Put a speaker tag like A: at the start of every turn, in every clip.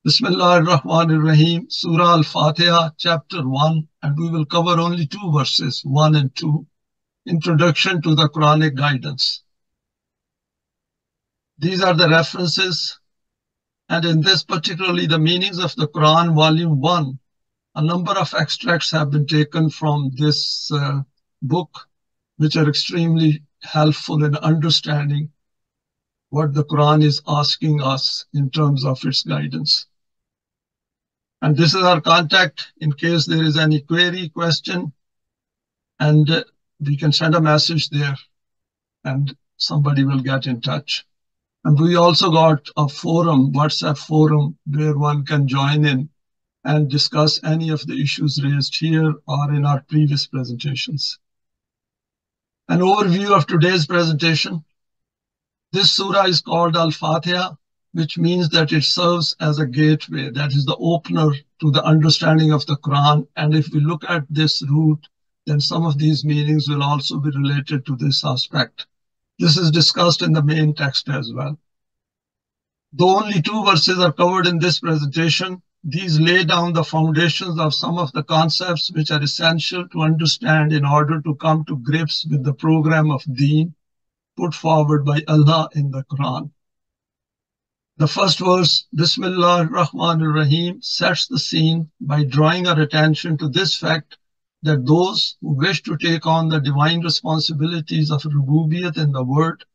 A: Bismillahir-Rahmanir-Rahim, Surah Al-Fateha, Chapter 1, and we will cover only two verses, 1 and 2, Introduction to the Quranic Guidance. These are the references, and in this particularly the meanings of the Quran, Volume 1, a number of extracts have been taken from this book, which are extremely helpful in understanding what the Quran is asking us in terms of its guidance. And this is our contact in case there is any query, question, and we can send a message there and somebody will get in touch. And we also got a forum, WhatsApp forum, where one can join in and discuss any of the issues raised here or in our previous presentations. An overview of today's presentation. This surah is called Al-Fateha, which means that it serves as a gateway, that is the opener to the understanding of the Quran. And if we look at this route, then some of these meanings will also be related to this aspect. This is discussed in the main text as well. Though only two verses are covered in this presentation, these lay down the foundations of some of the concepts which are essential to understand in order to come to grips with the program of Deen put forward by Allah in the Quran. The first verse, Bismillahir-Rahmanir-Rahim, sets the scene by drawing our attention to this fact that those who wish to take on the divine responsibilities of Rabubiyat in the world,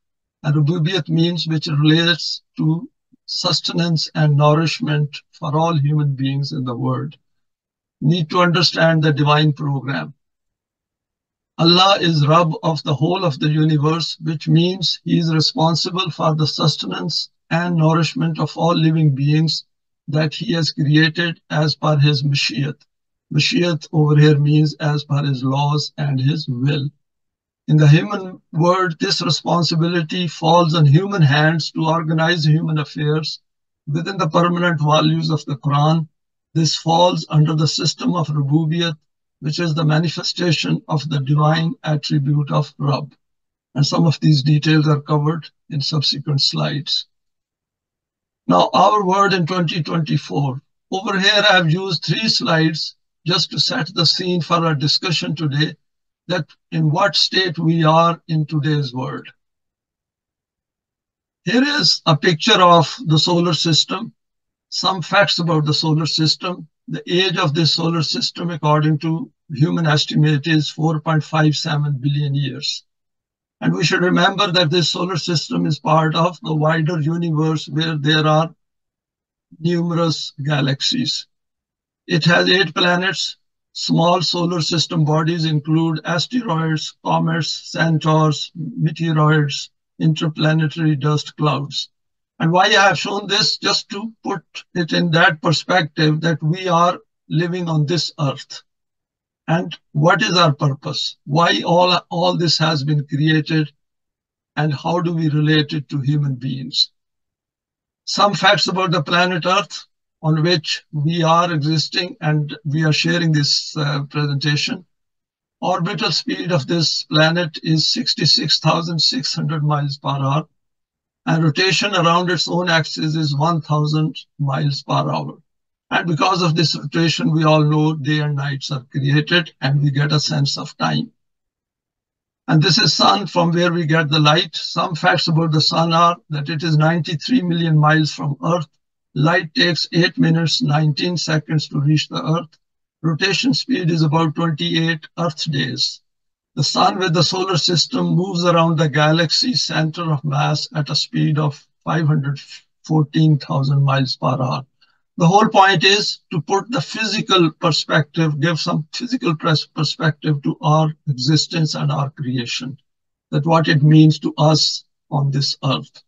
A: and Rabubiyat means which relates to sustenance and nourishment for all human beings in the world, need to understand the divine program. Allah is Rabb of the whole of the universe, which means He is responsible for the sustenance and nourishment of all living beings that He has created as per His Mashe'at. Mashe'at over here means as per His laws and His will. In the human world, this responsibility falls on human hands to organize human affairs within the permanent values of the Quran. This falls under the system of Rabubiyat, which is the manifestation of the divine attribute of Rabb. And some of these details are covered in subsequent slides. Now, our word in 2024. Over here, I have used 3 slides just to set the scene for our discussion today, that in what state we are in today's world. Here is a picture of the solar system, some facts about the solar system. The age of this solar system, according to human estimate, is 4.57 billion years. And we should remember that this solar system is part of the wider universe where there are numerous galaxies. It has 8 planets. Small solar system bodies include asteroids, comets, centaurs, meteoroids, interplanetary dust clouds. And why I have shown this, just to put it in that perspective that we are living on this earth. And what is our purpose? Why all this has been created, and how do we relate it to human beings? Some facts about the planet Earth on which we are existing and we are sharing this presentation. Orbital speed of this planet is 66,600 miles per hour, and rotation around its own axis is 1,000 miles per hour. And because of this rotation, we all know day and nights are created and we get a sense of time. And this is sun, from where we get the light. Some facts about the sun are that it is 93 million miles from Earth. Light takes 8 minutes, 19 seconds to reach the Earth. Rotation speed is about 28 Earth days. The sun with the solar system moves around the galaxy center of mass at a speed of 514,000 miles per hour. The whole point is to put the physical perspective, give some physical perspective to our existence and our creation, that what it means to us on this earth.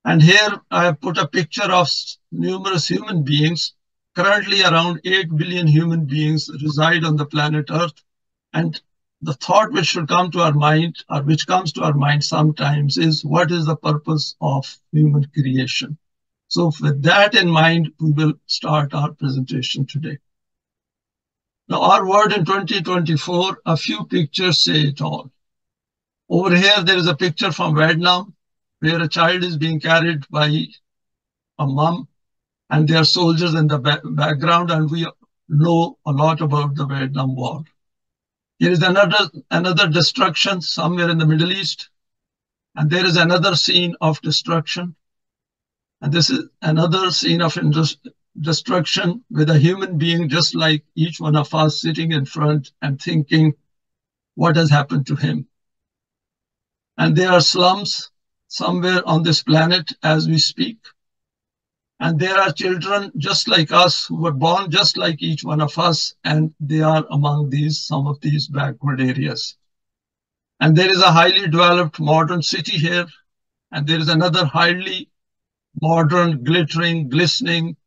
A: And here I have put a picture of numerous human beings. Currently around 8 billion human beings reside on the planet Earth. And the thought which should come to our mind, or which comes to our mind sometimes, is what is the purpose of human creation? So with that in mind, we will start our presentation today. Now, our word in 2024, a few pictures say it all. Over here, there is a picture from Vietnam, where a child is being carried by a mom, and they are soldiers in the background, and we know a lot about the Vietnam War. Here is another destruction somewhere in the Middle East, and there is another scene of destruction, and this is another scene of destruction with a human being just like each one of us sitting in front and thinking, what has happened to him? And there are slums somewhere on this planet as we speak. And there are children just like us who were born just like each one of us, and they are among some of these backward areas. And there is a highly developed modern city here, and there is another highly modern, glittering, glistening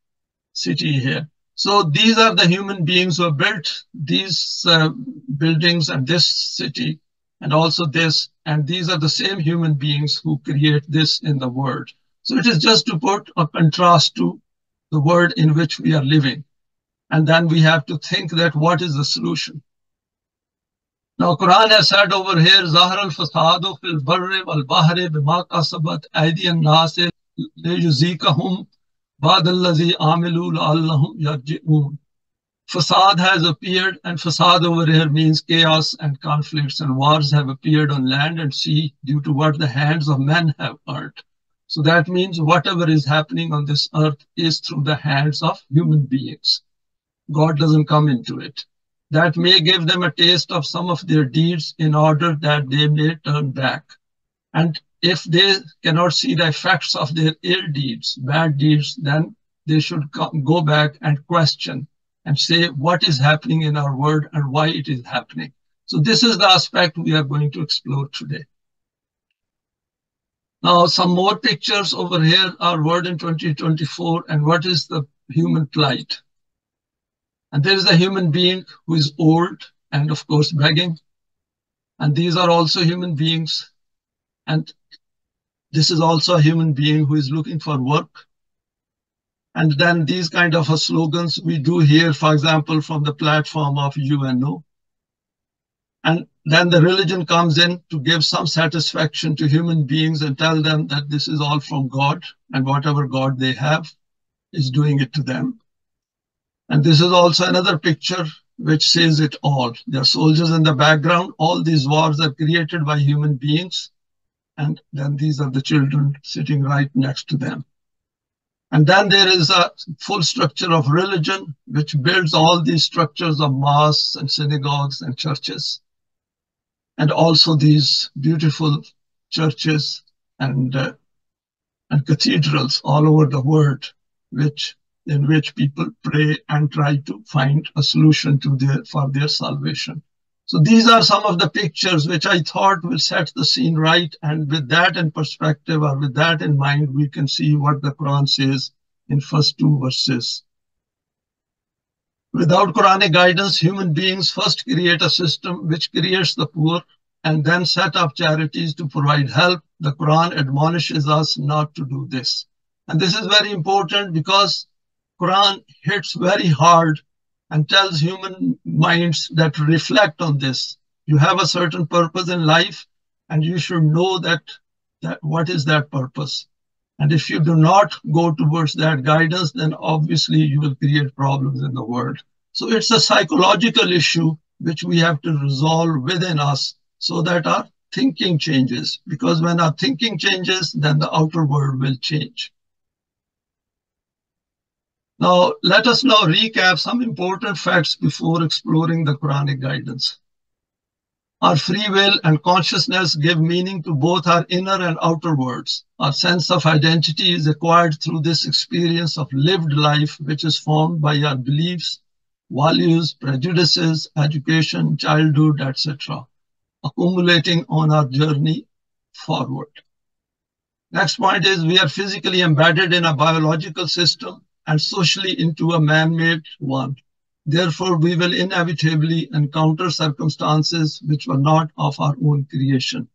A: city here. So these are the human beings who have built these buildings and this city, and also this, and these are the same human beings who create this in the world. So it is just to put a contrast to the world in which we are living. And then we have to think that what is the solution? Now, Quran has said over here, Zahar al-fasadu fil barri wal bahri bima kasabat aydiyan nas liyuzikahum ba'd allazi amilu la'allahum yarji'un. Fasad has appeared, and fasad over here means chaos and conflicts, and wars have appeared on land and sea due to what the hands of men have earned. So that means whatever is happening on this earth is through the hands of human beings. God doesn't come into it. That may give them a taste of some of their deeds in order that they may turn back. And if they cannot see the effects of their ill deeds, bad deeds, then they should go back and question and say what is happening in our world and why it is happening. So this is the aspect we are going to explore today. Now, some more pictures over here are world in 2024 and what is the human plight. And there is a human being who is old and of course begging. And these are also human beings. And this is also a human being who is looking for work. And then these kind of slogans we do hear, for example, from the platform of UNO. And then the religion comes in to give some satisfaction to human beings and tell them that this is all from God, and whatever God they have is doing it to them. And this is also another picture which says it all. There are soldiers in the background. All these wars are created by human beings. And then these are the children sitting right next to them. And then there is a full structure of religion, which builds all these structures of mosques and synagogues and churches. And also these beautiful churches and cathedrals all over the world, in which people pray and try to find a solution for their salvation. So these are some of the pictures which I thought will set the scene right. And with that in perspective, or with that in mind, we can see what the Quran says in first 2 verses. Without Quranic guidance, human beings first create a system which creates the poor and then set up charities to provide help. The Quran admonishes us not to do this. And this is very important because Quran hits very hard and tells human minds that reflect on this. You have a certain purpose in life and you should know that what is that purpose. And if you do not go towards that guidance, then obviously you will create problems in the world. So it's a psychological issue which we have to resolve within us so that our thinking changes. Because when our thinking changes, then the outer world will change. Now, let us now recap some important facts before exploring the Quranic guidance. Our free will and consciousness give meaning to both our inner and outer worlds. Our sense of identity is acquired through this experience of lived life, which is formed by our beliefs, values, prejudices, education, childhood, etc., accumulating on our journey forward. Next point is we are physically embedded in a biological system and socially into a man-made one. Therefore, we will inevitably encounter circumstances which were not of our own creation.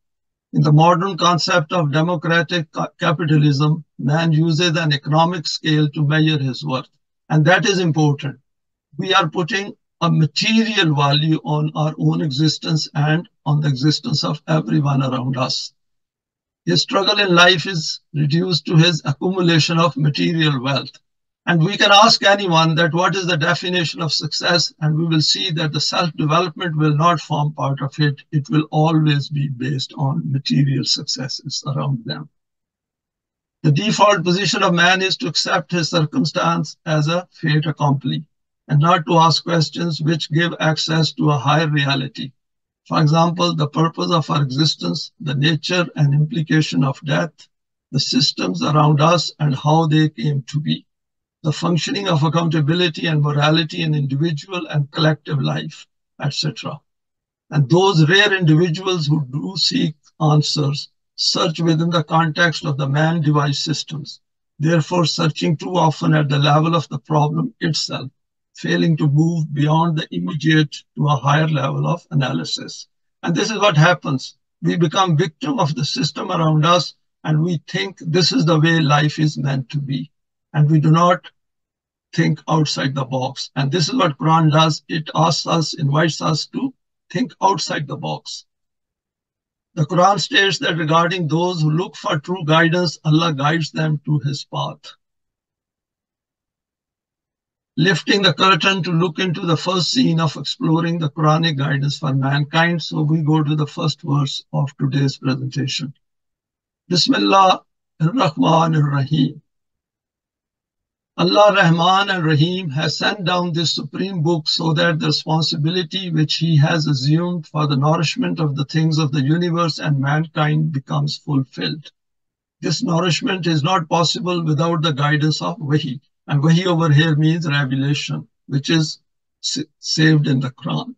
A: In the modern concept of democratic capitalism, man uses an economic scale to measure his worth. And that is important. We are putting a material value on our own existence and on the existence of everyone around us. His struggle in life is reduced to his accumulation of material wealth. And we can ask anyone that what is the definition of success, and we will see that the self-development will not form part of it. It will always be based on material successes around them. The default position of man is to accept his circumstance as a fait accompli and not to ask questions which give access to a higher reality. For example, the purpose of our existence, the nature and implication of death, the systems around us and how they came to be, the functioning of accountability and morality in individual and collective life, etc. And those rare individuals who do seek answers search within the context of the man-devised systems, therefore searching too often at the level of the problem itself, failing to move beyond the immediate to a higher level of analysis. And this is what happens. We become victim of the system around us, and we think this is the way life is meant to be. And we do not think outside the box. And this is what Quran does. It asks us, invites us to think outside the box. The Quran states that regarding those who look for true guidance, Allah guides them to His path. Lifting the curtain to look into the first scene of exploring the Quranic guidance for mankind. So we go to the first verse of today's presentation. Bismillah ar-Rahman ar-Rahim. Allah Rahman and Rahim has sent down this supreme book so that the responsibility which He has assumed for the nourishment of the things of the universe and mankind becomes fulfilled. This nourishment is not possible without the guidance of Wahi. And Wahi over here means revelation, which is saved in the Quran.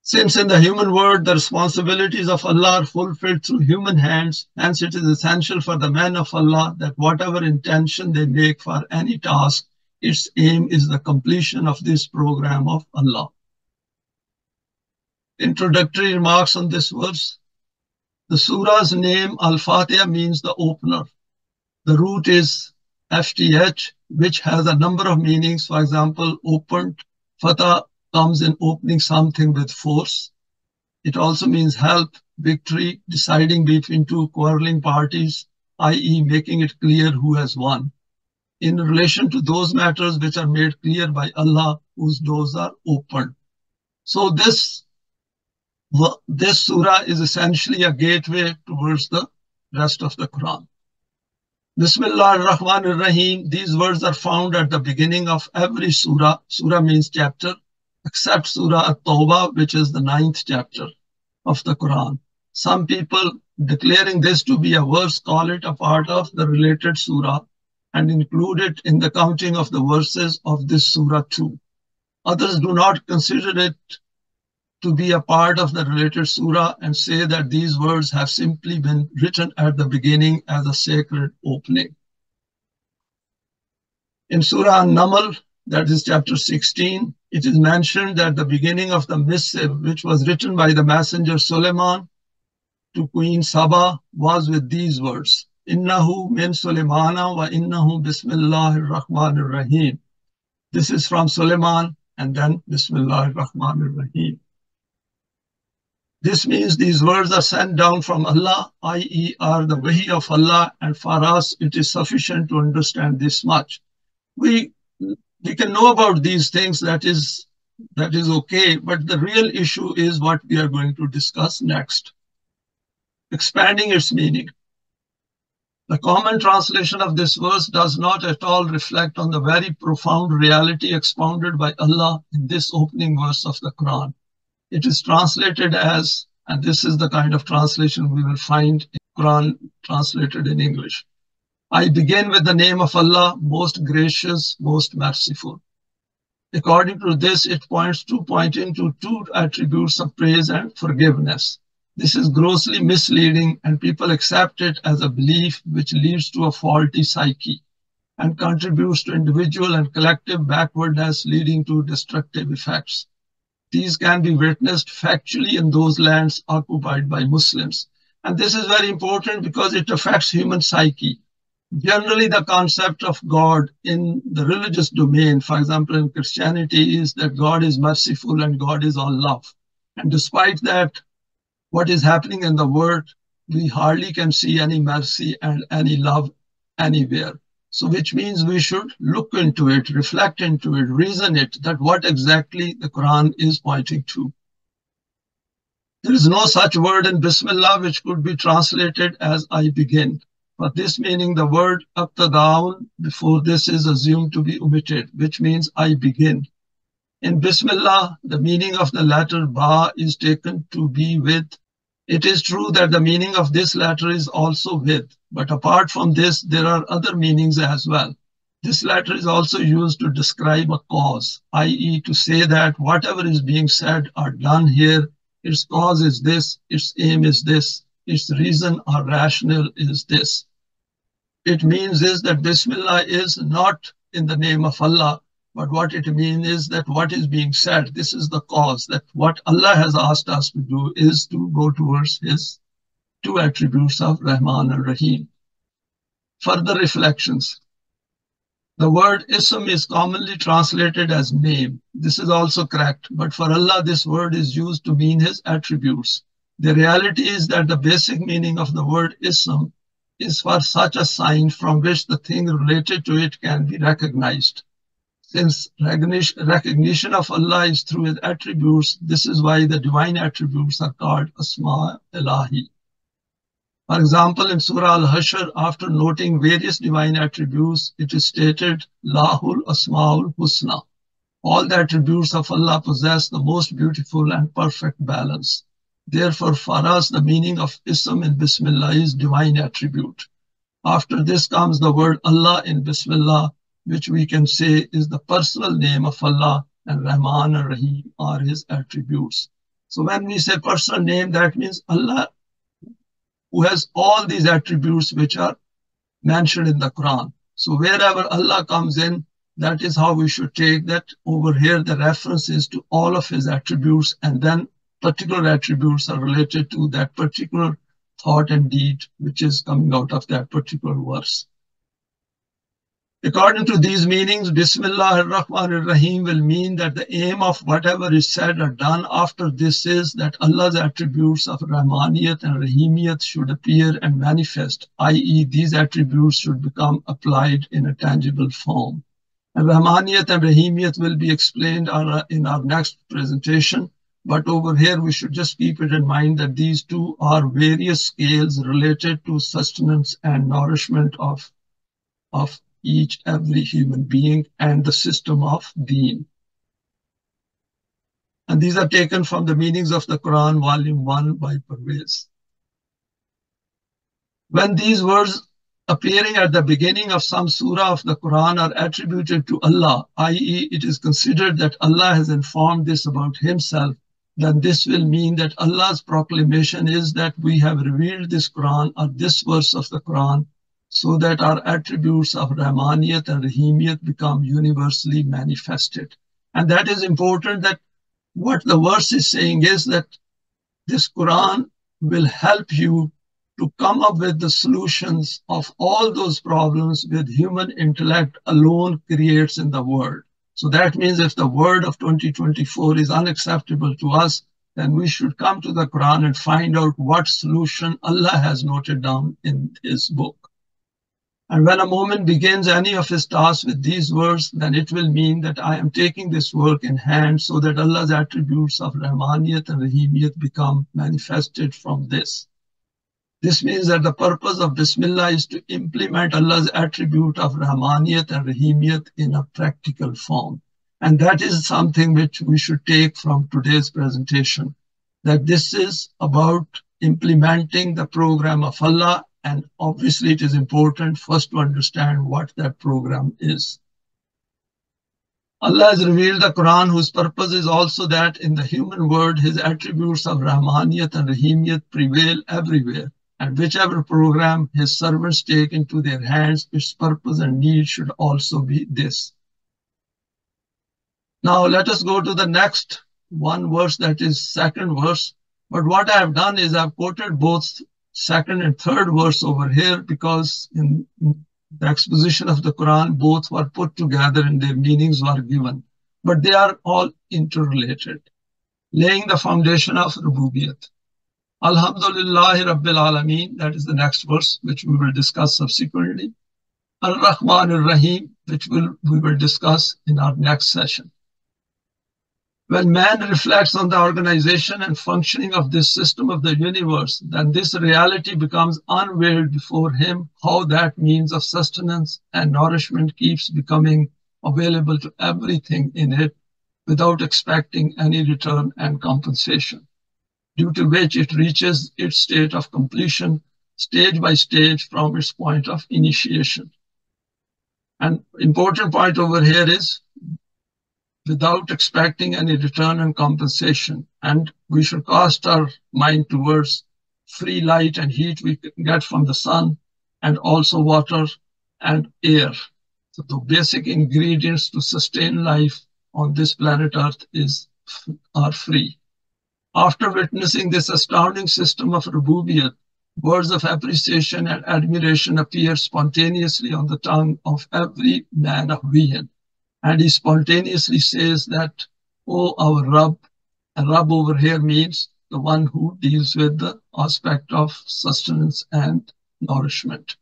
A: Since in the human world, the responsibilities of Allah are fulfilled through human hands, hence it is essential for the men of Allah that whatever intention they make for any task, its aim is the completion of this program of Allah. Introductory remarks on this verse. The surah's name, Al-Fateha, means the opener. The root is FTH, which has a number of meanings. For example, opened. Fatah comes in opening something with force. It also means help, victory, deciding between two quarreling parties, i.e. making it clear who has won, in relation to those matters which are made clear by Allah, whose doors are opened. So this surah is essentially a gateway towards the rest of the Quran. Bismillah ar-Rahman ar-Rahim. These words are found at the beginning of every surah. Surah means chapter, except Surah At-Tawbah, which is the 9th chapter of the Quran. Some people declaring this to be a verse call it a part of the related surah and include it in the counting of the verses of this surah too. Others do not consider it to be a part of the related surah and say that these words have simply been written at the beginning as a sacred opening. In Surah An-Naml, that is chapter 16, it is mentioned that the beginning of the missive, which was written by the messenger Suleiman to Queen Saba, was with these words, Innahu min Suleimana wa innahu bismillahir rahmanir rahim. This is from Suleiman and then Bismillahir rahmanir rahim. This means these words are sent down from Allah, i.e. are the wahi of Allah, and for us it is sufficient to understand this much. We can know about these things, that is okay, but the real issue is what we are going to discuss next. Expanding its meaning. The common translation of this verse does not at all reflect on the very profound reality expounded by Allah in this opening verse of the Quran. It is translated as, and this is the kind of translation we will find in Quran translated in English. I begin with the name of Allah, most gracious, most merciful. According to this, it pointing to two attributes of praise and forgiveness. This is grossly misleading, and people accept it as a belief which leads to a faulty psyche and contributes to individual and collective backwardness, leading to destructive effects. These can be witnessed factually in those lands occupied by Muslims. And this is very important because it affects human psyche. Generally, the concept of God in the religious domain, for example, in Christianity, is that God is merciful and God is all love. And despite that, what is happening in the world, we hardly can see any mercy and any love anywhere. So which means we should look into it, reflect into it, reason it, that what exactly the Quran is pointing to. There is no such word in Bismillah which could be translated as I begin. For this meaning, the word abtadaun before this is assumed to be omitted, which means I begin. In Bismillah, the meaning of the letter Ba is taken to be with. It is true that the meaning of this letter is also with, but apart from this, there are other meanings as well. This letter is also used to describe a cause, i.e. to say that whatever is being said or done here, its cause is this, its aim is this, its reason or rationale is this. It means is that Bismillah is not in the name of Allah, but what it means is that what is being said, this is the cause, that what Allah has asked us to do is to go towards His two attributes of Rahman and Rahim. Further reflections. The word ism is commonly translated as name. This is also correct, but for Allah this word is used to mean His attributes. The reality is that the basic meaning of the word ism is for such a sign from which the thing related to it can be recognized. Since recognition of Allah is through His attributes, this is why the divine attributes are called Asma Ilahi. For example, in Surah Al-Hashr, after noting various divine attributes, it is stated, Lahul Asma'ul Husna. All the attributes of Allah possess the most beautiful and perfect balance. Therefore, for us, the meaning of Ism in Bismillah is divine attribute. After this comes the word Allah in Bismillah, which we can say is the personal name of Allah, and Rahman and Rahim are His attributes. So when we say personal name, that means Allah, who has all these attributes which are mentioned in the Quran. So wherever Allah comes in, that is how we should take that. Over here, the reference is to all of His attributes, and then particular attributes are related to that particular thought and deed which is coming out of that particular verse. According to these meanings, Bismillah ar-Rahman ar-Rahim will mean that the aim of whatever is said or done after this is that Allah's attributes of Rahmaniyat and Rahimiyat should appear and manifest, i.e. these attributes should become applied in a tangible form. And Rahmaniyat and Rahimiyat will be explained in our next presentation, but over here we should just keep it in mind that these two are various scales related to sustenance and nourishment of every human being and the system of Deen. And these are taken from the meanings of the Quran, volume 1 by Pervez. When these words appearing at the beginning of some surah of the Quran are attributed to Allah, i.e. it is considered that Allah has informed this about Himself, then this will mean that Allah's proclamation is that we have revealed this Quran or this verse of the Quran so that our attributes of Rahmaniyat and Rahimiyat become universally manifested. And that is important, that what the verse is saying is that this Quran will help you to come up with the solutions of all those problems with human intellect alone creates in the world. So that means if the word of 2024 is unacceptable to us, then we should come to the Quran and find out what solution Allah has noted down in His book. And when a moment begins any of his tasks with these words, then it will mean that I am taking this work in hand so that Allah's attributes of Rahmaniyat and Rahimiyat become manifested from this. This means that the purpose of Bismillah is to implement Allah's attribute of Rahmaniyat and Rahimiyat in a practical form. And that is something which we should take from today's presentation, that this is about implementing the program of Allah. And obviously it is important first to understand what that program is. Allah has revealed the Quran, whose purpose is also that in the human world, His attributes of Rahmaniyat and Rahimiyat prevail everywhere. And whichever program His servants take into their hands, its purpose and need should also be this. Now let us go to the next one verse, that is second verse. But what I have done is I've quoted both second and third verse over here because in the exposition of the Quran, both were put together and their meanings were given. But they are all interrelated, laying the foundation of Rabubiyat. Alhamdulillahi Rabbil Alameen, that is the next verse, which we will discuss subsequently. Ar-Rahman Ar-Rahim, which we will discuss in our next session. When man reflects on the organization and functioning of this system of the universe, then this reality becomes unveiled before him, how that means of sustenance and nourishment keeps becoming available to everything in it without expecting any return and compensation, due to which it reaches its state of completion stage by stage from its point of initiation. An important point over here is without expecting any return and compensation. And we should cast our mind towards free light and heat we get from the sun, and also water and air. So the basic ingredients to sustain life on this planet Earth are free. After witnessing this astounding system of Rabubiyat, words of appreciation and admiration appear spontaneously on the tongue of every man of being. And he spontaneously says that, "Oh, our Rabb," and Rabb over here means the one who deals with the aspect of sustenance and nourishment.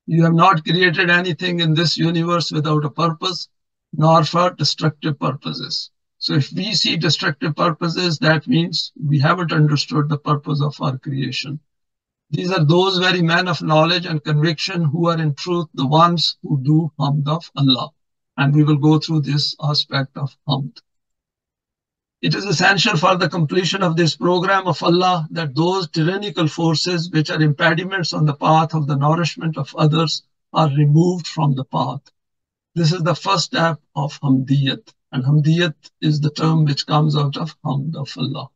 A: "You have not created anything in this universe without a purpose, nor for destructive purposes." So if we see destructive purposes, that means we haven't understood the purpose of our creation. These are those very men of knowledge and conviction who are in truth the ones who do hamd of Allah. And we will go through this aspect of hamd. It is essential for the completion of this program of Allah that those tyrannical forces which are impediments on the path of the nourishment of others are removed from the path. This is the first step of hamdiyat, and hamdiyat is the term which comes out of hamd of Allah.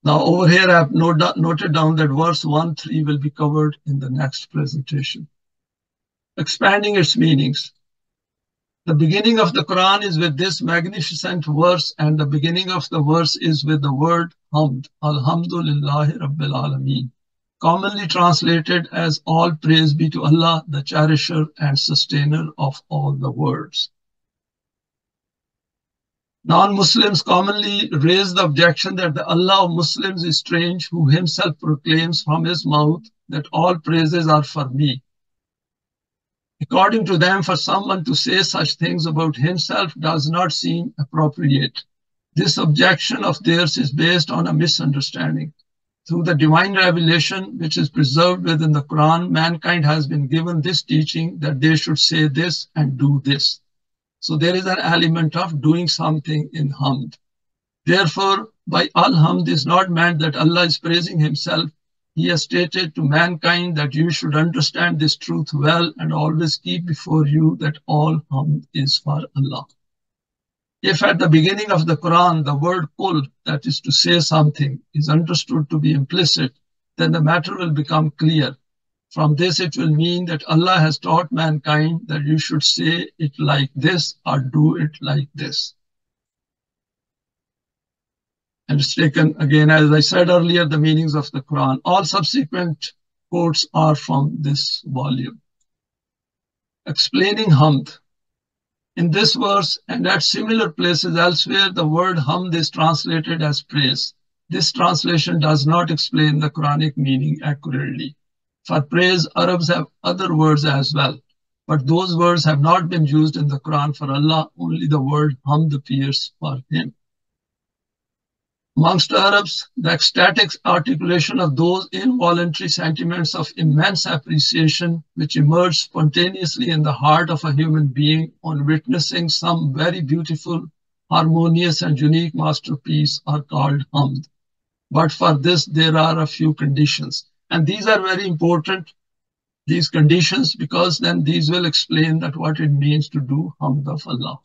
A: Now over here I have noted down that verse 1-3 will be covered in the next presentation. Expanding its meanings. The beginning of the Quran is with this magnificent verse, and the beginning of the verse is with the word hamd, Alhamdulillahi Rabbil Alameen, commonly translated as all praise be to Allah, the cherisher and sustainer of all the worlds. Non-Muslims commonly raise the objection that the Allah of Muslims is strange, who himself proclaims from his mouth that all praises are for me. According to them, for someone to say such things about himself does not seem appropriate. This objection of theirs is based on a misunderstanding. Through the divine revelation, which is preserved within the Quran, mankind has been given this teaching that they should say this and do this. So there is an element of doing something in hamd. Therefore, by al-hamd is not meant that Allah is praising himself. He has stated to mankind that you should understand this truth well and always keep before you that all hamd is for Allah. If at the beginning of the Quran the word qul, that is to say something, is understood to be implicit, then the matter will become clear. From this it will mean that Allah has taught mankind that you should say it like this or do it like this. And it's taken again, as I said earlier, the meanings of the Quran. All subsequent quotes are from this volume. Explaining hamd. In this verse and at similar places elsewhere, the word hamd is translated as praise. This translation does not explain the Quranic meaning accurately. For praise, Arabs have other words as well, but those words have not been used in the Quran for Allah. Only the word hamd appears for him. Amongst Arabs, the ecstatic articulation of those involuntary sentiments of immense appreciation which emerge spontaneously in the heart of a human being on witnessing some very beautiful, harmonious and unique masterpiece are called hamd. But for this, there are a few conditions. And these are very important, these conditions, because then these will explain that what it means to do hamd of Allah.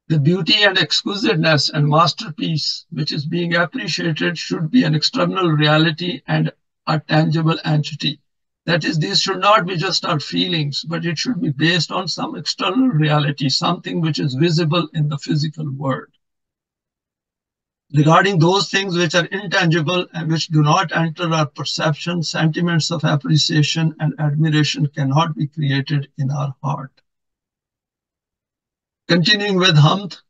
A: The beauty and exquisiteness and masterpiece which is being appreciated should be an external reality and a tangible entity. That is, these should not be just our feelings, but it should be based on some external reality, something which is visible in the physical world. Regarding those things which are intangible and which do not enter our perception, sentiments of appreciation and admiration cannot be created in our heart. Continuing with hamd,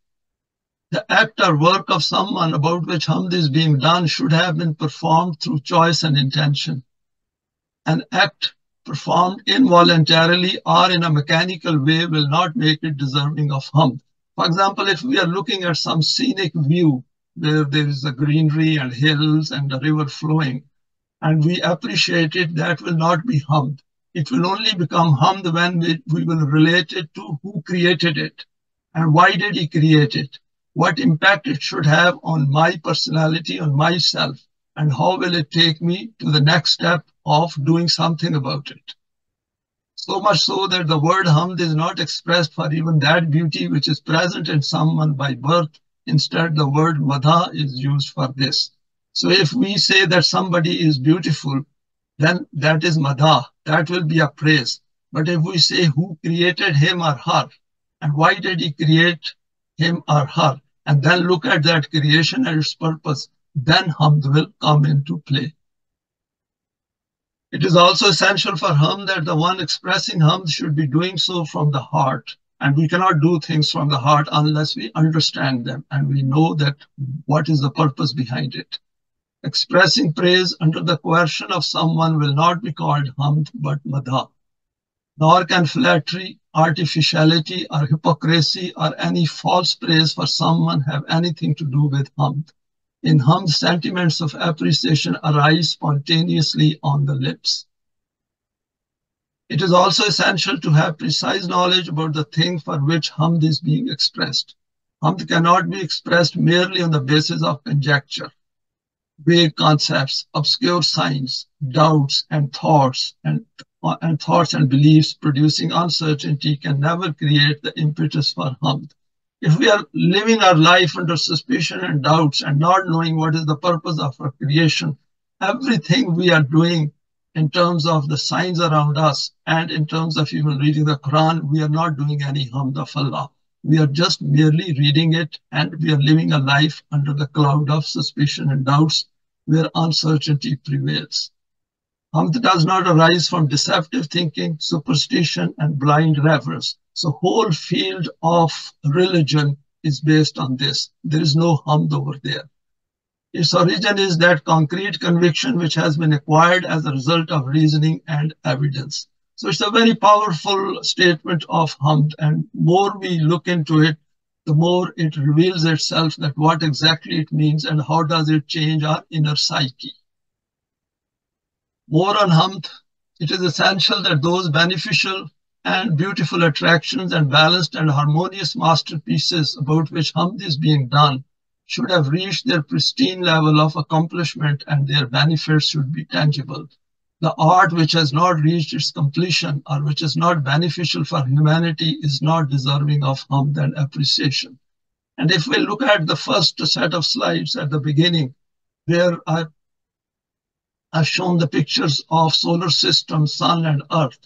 A: the act or work of someone about which hamd is being done should have been performed through choice and intention. An act performed involuntarily or in a mechanical way will not make it deserving of hamd. For example, if we are looking at some scenic view where there is a greenery and hills and a river flowing, and we appreciate it, that will not be hamd. It will only become hamd when we will relate it to who created it and why did he create it, what impact it should have on my personality, on myself, and how will it take me to the next step of doing something about it. So much so that the word hamd is not expressed for even that beauty which is present in someone by birth. Instead, the word madha is used for this. So if we say that somebody is beautiful, then that is madha. That will be a praise. But if we say who created him or her, and why did he create him or her, and then look at that creation and its purpose, then hamd will come into play. It is also essential for hamd that the one expressing hamd should be doing so from the heart. And we cannot do things from the heart unless we understand them and we know that what is the purpose behind it. Expressing praise under the coercion of someone will not be called hamd but madha. Nor can flattery, artificiality, or hypocrisy or any false praise for someone have anything to do with hamd. In hamd, sentiments of appreciation arise spontaneously on the lips. It is also essential to have precise knowledge about the thing for which hamd is being expressed. Hamd cannot be expressed merely on the basis of conjecture. Vague concepts, obscure signs, doubts, and thoughts and beliefs producing uncertainty can never create the impetus for hamd. If we are living our life under suspicion and doubts and not knowing what is the purpose of our creation, everything we are doing in terms of the signs around us and in terms of even reading the Quran, we are not doing any hamd of Allah. We are just merely reading it and we are living a life under the cloud of suspicion and doubts where uncertainty prevails. Hamd does not arise from deceptive thinking, superstition, and blind reverence. So whole field of religion is based on this. There is no hamd over there. Its origin is that concrete conviction which has been acquired as a result of reasoning and evidence. So it's a very powerful statement of hamd, and more we look into it, the more it reveals itself that what exactly it means and how does it change our inner psyche. More on hamd, it is essential that those beneficial and beautiful attractions and balanced and harmonious masterpieces about which hamd is being done should have reached their pristine level of accomplishment and their benefits should be tangible. The art which has not reached its completion or which is not beneficial for humanity is not deserving of hamd and appreciation. And if we look at the first set of slides at the beginning, where I've shown the pictures of solar system, sun and earth.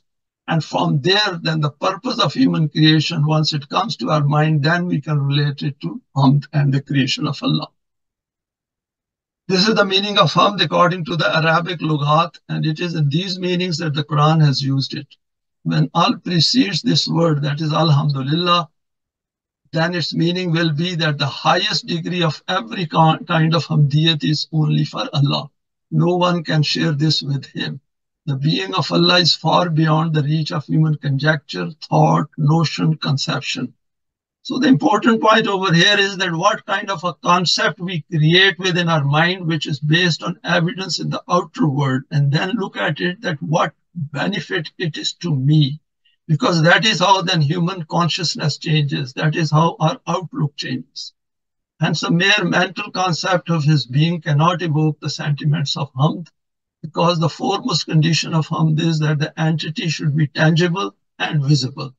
A: And from there, then the purpose of human creation, once it comes to our mind, then we can relate it to hamd and the creation of Allah. This is the meaning of hamd according to the Arabic lughat, and it is in these meanings that the Quran has used it. When al precedes this word, that is alhamdulillah, then its meaning will be that the highest degree of every kind of hamdiyat is only for Allah. No one can share this with him. The being of Allah is far beyond the reach of human conjecture, thought, notion, conception. So the important point over here is that what kind of a concept we create within our mind, which is based on evidence in the outer world, and then look at it that what benefit it is to me. Because that is how then human consciousness changes. That is how our outlook changes. Hence, a mere mental concept of his being cannot evoke the sentiments of hamd, because the foremost condition of hamd is that the entity should be tangible and visible.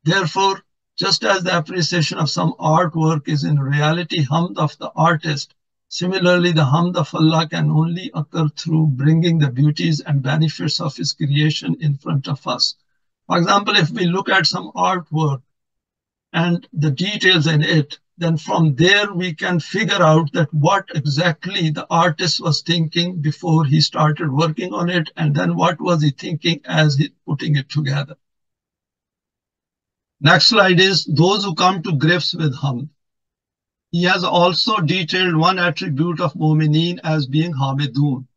A: Therefore, just as the appreciation of some artwork is in reality hamd of the artist, similarly the hamd of Allah can only occur through bringing the beauties and benefits of his creation in front of us. For example, if we look at some artwork and the details in it, then from there we can figure out that what exactly the artist was thinking before he started working on it, and then what was he thinking as he putting it together. Next slide is those who come to grips with hamd. He has also detailed one attribute of mu'mineen as being hamidun.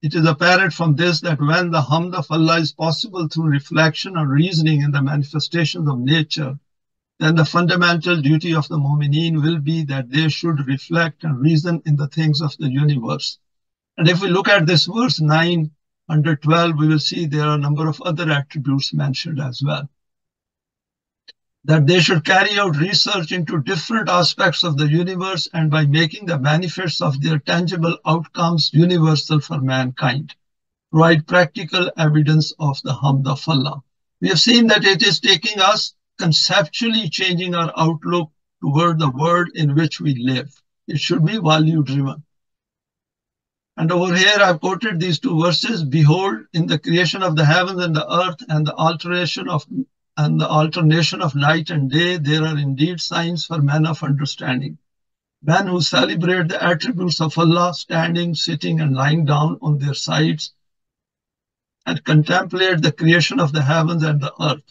A: It is apparent from this that when the hamd of Allah is possible through reflection or reasoning in the manifestations of nature, then the fundamental duty of the mu'mineen will be that they should reflect and reason in the things of the universe. And if we look at this verse 9 under 12, we will see there are a number of other attributes mentioned as well. That they should carry out research into different aspects of the universe and by making the benefits of their tangible outcomes universal for mankind, provide practical evidence of the hamd of Allah. We have seen that it is taking us conceptually changing our outlook toward the world in which we live. It should be value driven. And over here I've quoted these two verses. Behold, in the creation of the heavens and the earth and the alternation of night and day, there are indeed signs for men of understanding. Men who celebrate the attributes of Allah, standing, sitting, and lying down on their sides, and contemplate the creation of the heavens and the earth.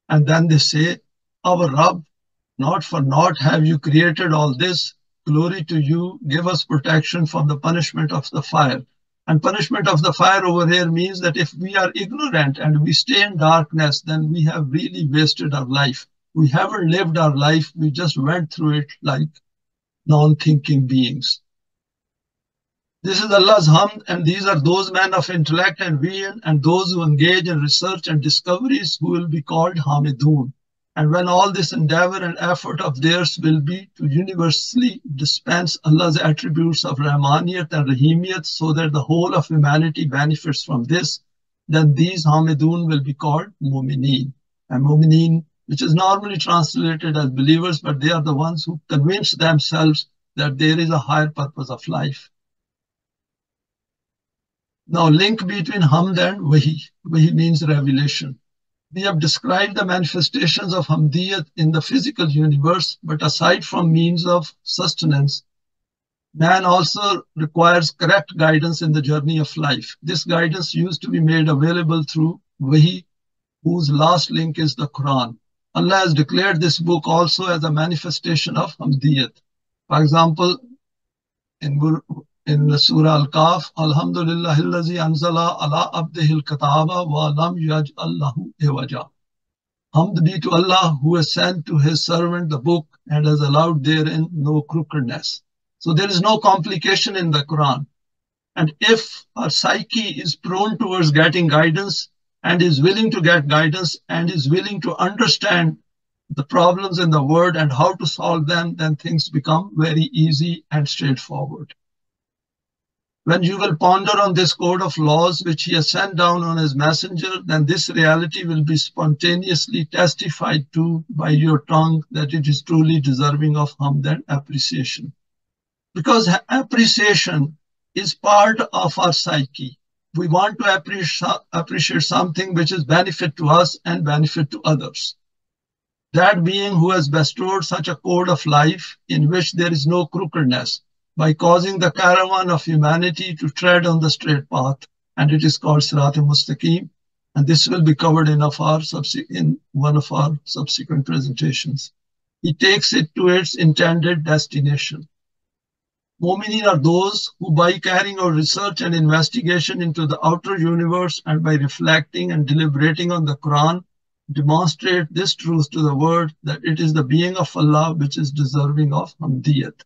A: And then they say, our Rabb, not for naught have you created all this. Glory to you, give us protection from the punishment of the fire. And punishment of the fire over here means that if we are ignorant and we stay in darkness, then we have really wasted our life. We haven't lived our life, we just went through it like non-thinking beings. This is Allah's hamd, and these are those men of intellect and vision and those who engage in research and discoveries who will be called Hamidun. And when all this endeavor and effort of theirs will be to universally dispense Allah's attributes of Rahmaniyat and Rahimiyat so that the whole of humanity benefits from this, then these Hamidun will be called Mu'mineen. And Mu'mineen, which is normally translated as believers, but they are the ones who convince themselves that there is a higher purpose of life. Now, link between hamd and wahi. Wahi means revelation. We have described the manifestations of hamdiyat in the physical universe, but aside from means of sustenance, man also requires correct guidance in the journey of life. This guidance used to be made available through wahi, whose last link is the Quran. Allah has declared this book also as a manifestation of hamdiyat. For example, in the Surah Al-Kaf, Alhamdulillahillazi anzala ala abdihil kataba wa lam yaj'al lahu iwaja. Hamd be to Allah who has sent to his servant the book and has allowed therein no crookedness. So there is no complication in the Quran. And if our psyche is prone towards getting guidance and is willing to get guidance and is willing to understand the problems in the world and how to solve them, then things become very easy and straightforward. When you will ponder on this code of laws which he has sent down on his messenger, then this reality will be spontaneously testified to by your tongue that it is truly deserving of hamd and appreciation. Because appreciation is part of our psyche. We want to appreciate something which is benefit to us and benefit to others. That being who has bestowed such a code of life in which there is no crookedness, by causing the caravan of humanity to tread on the straight path, and it is called Sirat al-Mustaqim, and this will be covered in one of our subsequent presentations. He takes it to its intended destination. Mu'mineen are those who, by carrying out research and investigation into the outer universe and by reflecting and deliberating on the Quran, demonstrate this truth to the world that it is the being of Allah which is deserving of hamdiyat.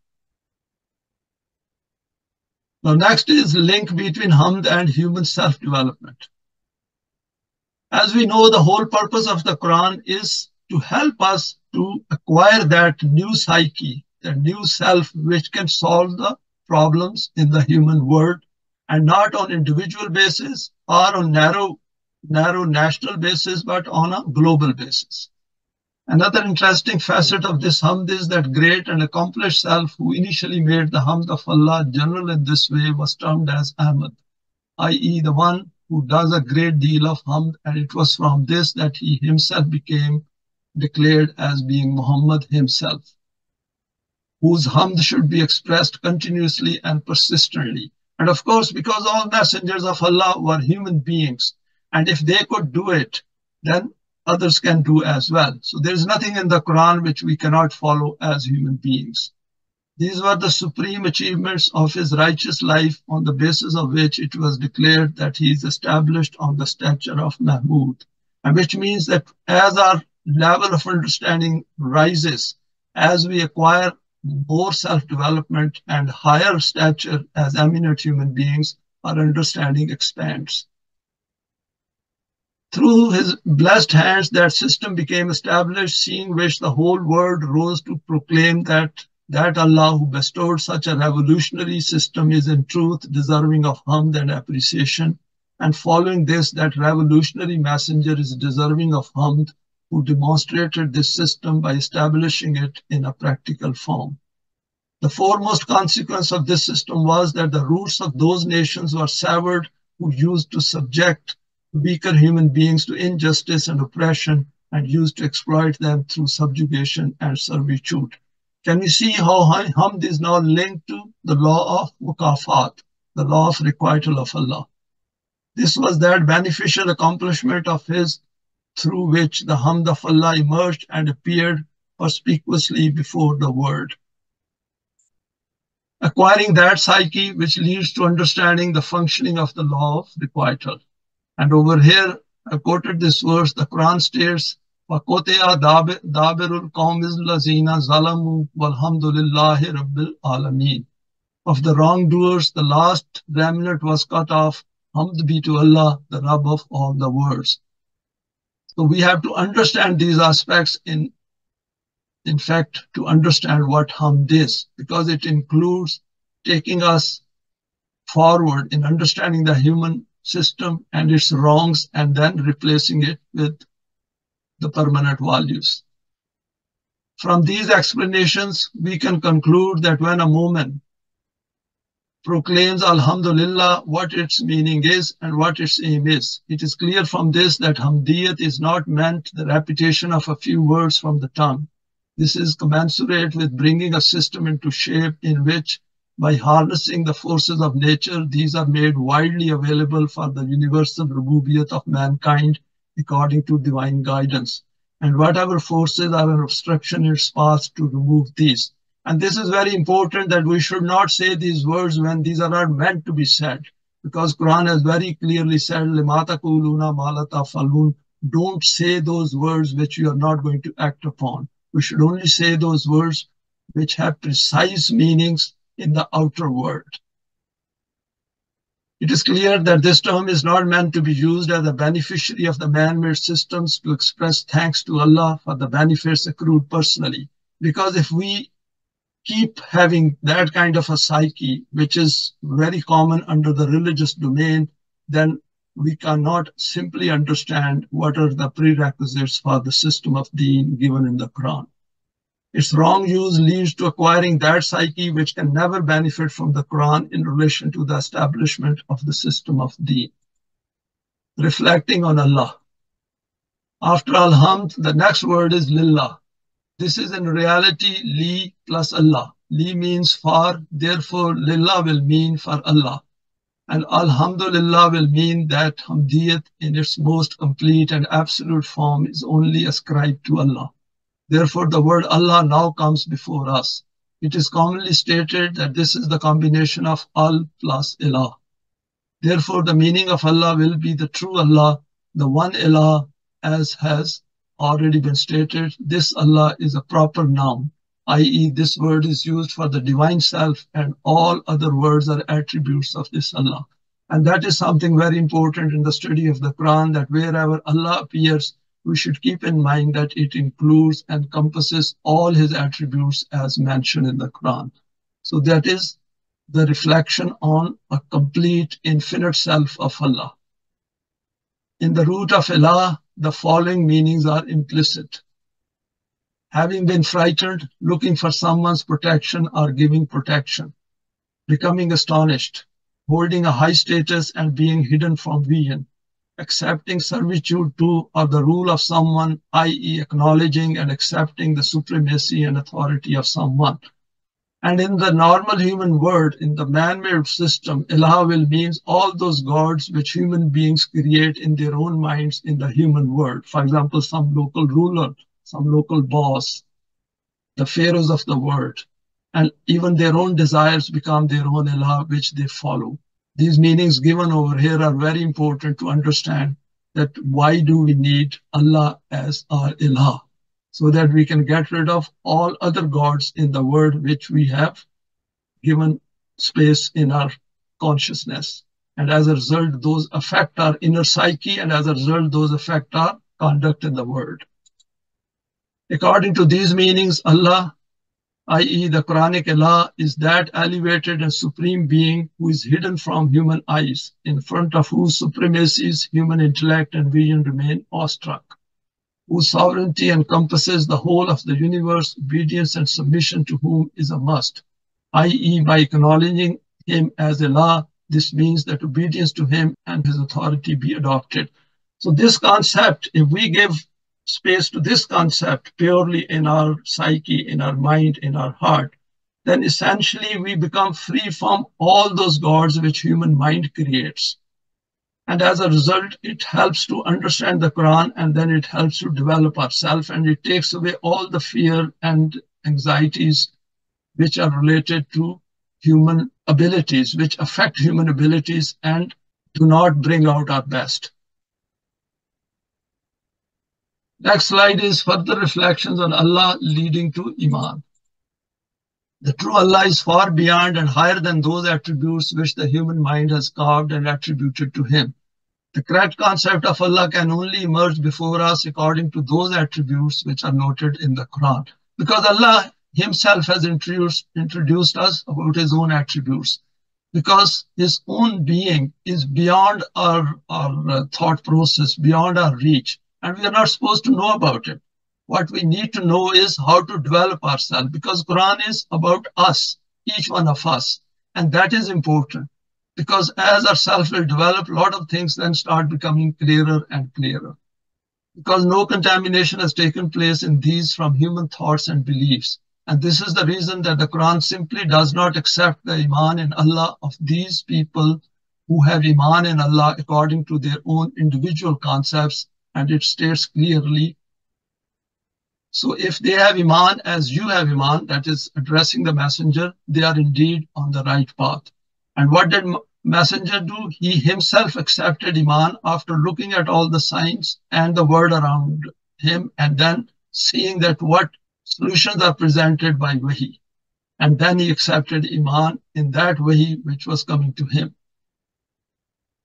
A: Now, next is link between hamd and human self-development. As we know, the whole purpose of the Quran is to help us to acquire that new psyche, that new self, which can solve the problems in the human world, and not on individual basis or on narrow national basis, but on a global basis. Another interesting facet of this hamd is that great and accomplished self who initially made the hamd of Allah general in this way was termed as Ahmad, i.e. the one who does a great deal of hamd, and it was from this that he himself became declared as being Muhammad himself, whose hamd should be expressed continuously and persistently. And of course, because all messengers of Allah were human beings, and if they could do it, then others can do as well. So there is nothing in the Quran which we cannot follow as human beings. These were the supreme achievements of his righteous life, on the basis of which it was declared that he is established on the stature of Mahmud, and which means that as our level of understanding rises, as we acquire more self-development and higher stature as eminent human beings, our understanding expands. Through his blessed hands, that system became established, seeing which the whole world rose to proclaim that Allah who bestowed such a revolutionary system is in truth deserving of hamd and appreciation. And following this, that revolutionary messenger is deserving of hamd, who demonstrated this system by establishing it in a practical form. The foremost consequence of this system was that the roots of those nations were severed who used to subject weaker human beings to injustice and oppression, and used to exploit them through subjugation and servitude. Can we see how hamd is now linked to the law of mukafat, the law of requital of Allah? This was that beneficial accomplishment of his through which the hamd of Allah emerged and appeared perspicuously before the world. Acquiring that psyche which leads to understanding the functioning of the law of requital. And over here, I quoted this verse, the Quran states, وَقُطِعَ دَابِرُ الْقَوْمِ الَّذِينَ ظَلَمُوا وَالْحَمْدُ لِلَّهِ رَبِّ الْعَالَمِينَ. Of the wrongdoers, the last remnant was cut off. Hamd be to Allah, the Rabb of all the worlds. So we have to understand these aspects in fact, to understand what hamd is, because it includes taking us forward in understanding the human system and its wrongs, and then replacing it with the permanent values. From these explanations, we can conclude that when a moment proclaims Alhamdulillah, what its meaning is and what its aim is. It is clear from this that Hamdiyat is not meant the repetition of a few words from the tongue. This is commensurate with bringing a system into shape in which, by harnessing the forces of nature, these are made widely available for the universal Rabubiyat of mankind according to divine guidance. And whatever forces are an obstruction in its path, to remove these. And this is very important, that we should not say these words when these are not meant to be said, because Quran has very clearly said, لِمَا تَقُولُونَ مَا لَا تَفْعَلُونَ. Don't say those words which you are not going to act upon. We should only say those words which have precise meanings in the outer world. It is clear that this term is not meant to be used as a beneficiary of the man-made systems to express thanks to Allah for the benefits accrued personally. Because if we keep having that kind of a psyche, which is very common under the religious domain, then we cannot simply understand what are the prerequisites for the system of Deen given in the Quran. Its wrong use leads to acquiring that psyche which can never benefit from the Quran in relation to the establishment of the system of Deen. Reflecting on Allah. After Alhamd, the next word is Lillah. This is in reality Li plus Allah. Li means for, therefore Lillah will mean for Allah. And Alhamdulillah will mean that Hamdiyat in its most complete and absolute form is only ascribed to Allah. Therefore, the word Allah now comes before us. It is commonly stated that this is the combination of Al plus Ilah. Therefore, the meaning of Allah will be the true Allah, the one Ilah, as has already been stated. This Allah is a proper noun, i.e. this word is used for the divine self, and all other words are attributes of this Allah. And that is something very important in the study of the Quran, that wherever Allah appears, we should keep in mind that it includes and encompasses all his attributes as mentioned in the Quran. So that is the reflection on a complete infinite self of Allah. In the root of Ilah, the following meanings are implicit. Having been frightened, looking for someone's protection or giving protection. Becoming astonished, holding a high status and being hidden from vision. Accepting servitude to or the rule of someone, i.e. acknowledging and accepting the supremacy and authority of someone. And in the normal human world, in the man-made system, Ilah will mean all those gods which human beings create in their own minds in the human world. For example, some local ruler, some local boss, the pharaohs of the world. and even their own desires become their own ilah, which they follow. These meanings given over here are very important to understand that why do we need Allah as our ilah, so that we can get rid of all other gods in the world which we have given space in our consciousness. And as a result, those affect our inner psyche, and as a result, those affect our conduct in the world. According to these meanings, Allah, i.e. the Quranic ilah, is that elevated and supreme being who is hidden from human eyes, in front of whose supremacies human intellect and vision remain awestruck, whose sovereignty encompasses the whole of the universe, obedience and submission to whom is a must, i.e. by acknowledging him as ilah, this means that obedience to him and his authority be adopted. So this concept, if we give space to this concept purely in our psyche, in our mind, in our heart, then essentially we become free from all those gods which human mind creates. And as a result, it helps to understand the Quran, and then it helps to develop ourselves, and it takes away all the fear and anxieties which are related to human abilities, which affect human abilities and do not bring out our best. Next slide is further reflections on Allah leading to Iman. The true Allah is far beyond and higher than those attributes which the human mind has carved and attributed to him. The correct concept of Allah can only emerge before us according to those attributes which are noted in the Quran. Because Allah himself has introduced us about his own attributes. Because his own being is beyond our thought process, beyond our reach. And we are not supposed to know about it. What we need to know is how to develop ourselves, because Quran is about us, each one of us. And that is important, because as ourselves will develop, a lot of things then start becoming clearer and clearer. Because no contamination has taken place in these from human thoughts and beliefs. And this is the reason that the Quran simply does not accept the Iman in Allah of these people who have Iman in Allah according to their own individual concepts. And it states clearly, so if they have Iman as you have Iman, that is addressing the messenger, they are indeed on the right path. And what did messenger do? He himself accepted Iman after looking at all the signs and the world around him, and then seeing that what solutions are presented by Wahi. And then he accepted Iman in that Wahi which was coming to him.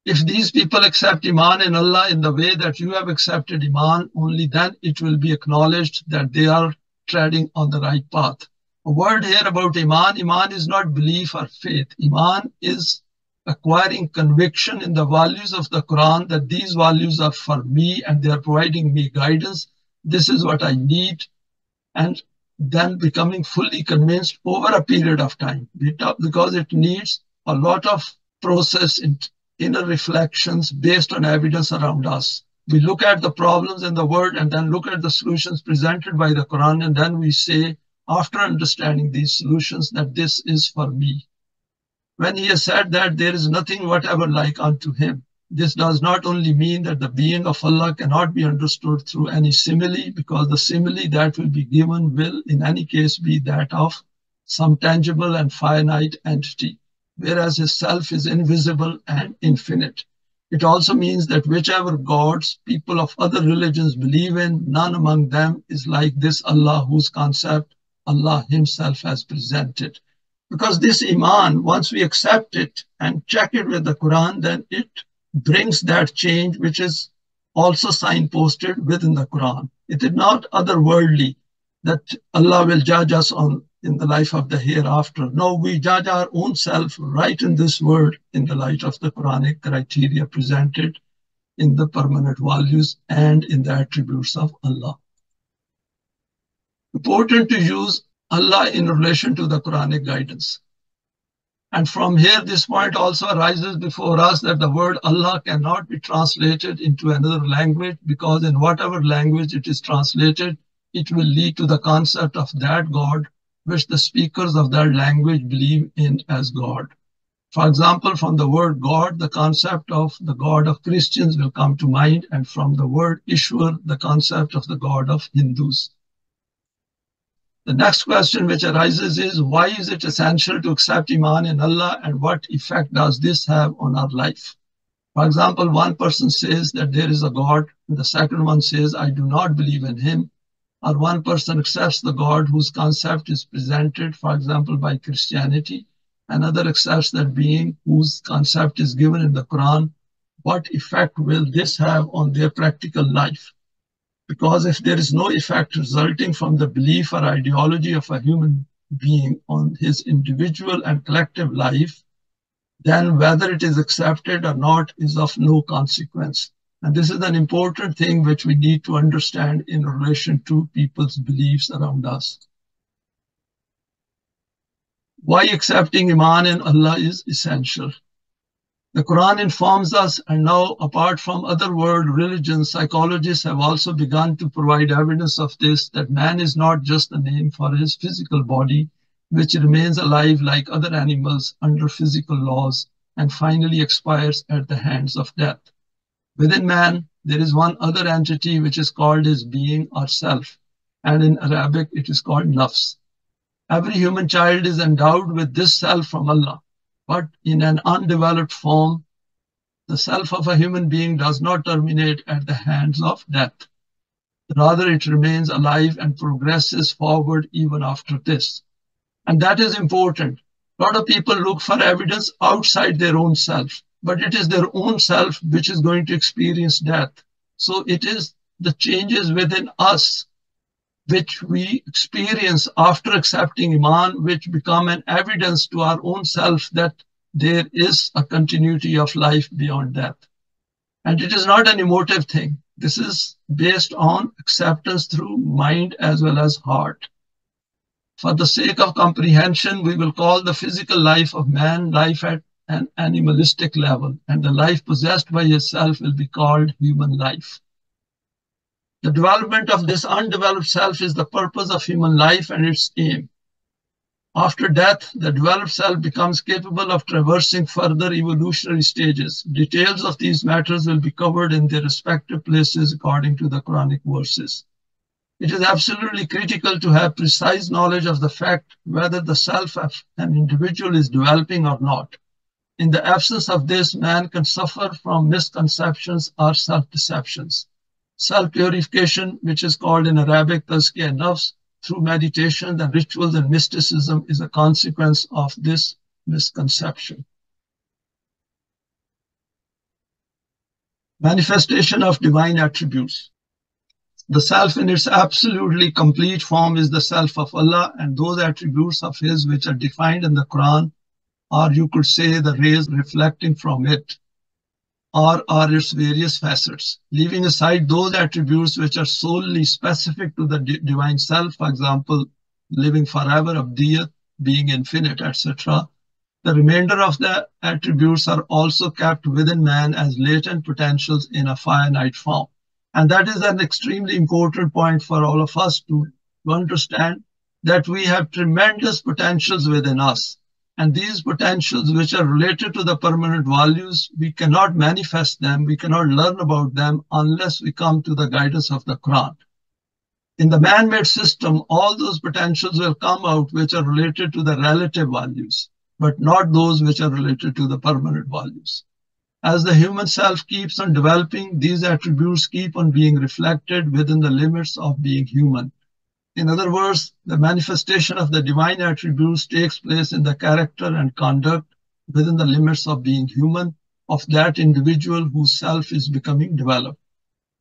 A: If these people accept Iman in Allah in the way that you have accepted Iman, only then it will be acknowledged that they are treading on the right path. A word here about Iman. Iman is not belief or faith. Iman is acquiring conviction in the values of the Quran, that these values are for me and they are providing me guidance. This is what I need. And then becoming fully convinced over a period of time, because it needs a lot of process in inner reflections based on evidence around us. We look at the problems in the world and then look at the solutions presented by the Quran, and then we say, after understanding these solutions, that this is for me. When he has said that there is nothing whatever like unto him, this does not only mean that the being of Allah cannot be understood through any simile, because the simile that will be given will in any case be that of some tangible and finite entity, whereas his self is invisible and infinite. It also means that whichever gods people of other religions believe in, none among them is like this Allah whose concept Allah himself has presented. Because this Iman, once we accept it and check it with the Quran, then it brings that change which is also signposted within the Quran. It is not otherworldly that Allah will judge us in the life of the hereafter. No, we judge our own self right in this world in the light of the Quranic criteria presented in the permanent values and in the attributes of Allah. Important to use Allah in relation to the Quranic guidance. And from here, this point also arises before us that the word Allah cannot be translated into another language, because in whatever language it is translated, it will lead to the concept of that God which the speakers of that language believe in as God. For example, from the word God, the concept of the God of Christians will come to mind, and from the word Ishwar, the concept of the God of Hindus. The next question which arises is, why is it essential to accept Iman in Allah, and what effect does this have on our life? For example, one person says that there is a God, and the second one says, I do not believe in him. Or one person accepts the God whose concept is presented, for example, by Christianity. Another accepts that being whose concept is given in the Quran. What effect will this have on their practical life? Because if there is no effect resulting from the belief or ideology of a human being on his individual and collective life, then whether it is accepted or not is of no consequence. And this is an important thing which we need to understand in relation to people's beliefs around us. Why accepting Iman in Allah is essential. The Quran informs us, and now apart from other world religions, psychologists have also begun to provide evidence of this, that man is not just a name for his physical body, which remains alive like other animals under physical laws and finally expires at the hands of death. Within man, there is one other entity which is called his being or self, and in Arabic it is called nafs. Every human child is endowed with this self from Allah, but in an undeveloped form. The self of a human being does not terminate at the hands of death. Rather, it remains alive and progresses forward even after this. And that is important. A lot of people look for evidence outside their own self, but it is their own self which is going to experience death. So it is the changes within us which we experience after accepting Iman, which become an evidence to our own self that there is a continuity of life beyond death. And it is not an emotive thing. This is based on acceptance through mind as well as heart. For the sake of comprehension, we will call the physical life of man life at an animalistic level, and the life possessed by his self will be called human life. The development of this undeveloped self is the purpose of human life and its aim. After death, the developed self becomes capable of traversing further evolutionary stages. Details of these matters will be covered in their respective places according to the Quranic verses. It is absolutely critical to have precise knowledge of the fact whether the self of an individual is developing or not. In the absence of this, man can suffer from misconceptions or self-deceptions. Self-purification, which is called in Arabic tazkiyah nafs, through meditation and rituals and mysticism, is a consequence of this misconception. Manifestation of divine attributes. The self in its absolutely complete form is the self of Allah, and those attributes of His which are defined in the Quran, or you could say the rays reflecting from it, or are its various facets. Leaving aside those attributes which are solely specific to the divine self, for example, living forever, Rabubiyat, being infinite, etc., the remainder of the attributes are also kept within man as latent potentials in a finite form. And that is an extremely important point for all of us to understand, that we have tremendous potentials within us. And these potentials which are related to the permanent values, we cannot manifest them, we cannot learn about them unless we come to the guidance of the Quran. In the man-made system, all those potentials will come out which are related to the relative values, but not those which are related to the permanent values. As the human self keeps on developing, these attributes keep on being reflected within the limits of being human. In other words, the manifestation of the divine attributes takes place in the character and conduct within the limits of being human of that individual whose self is becoming developed.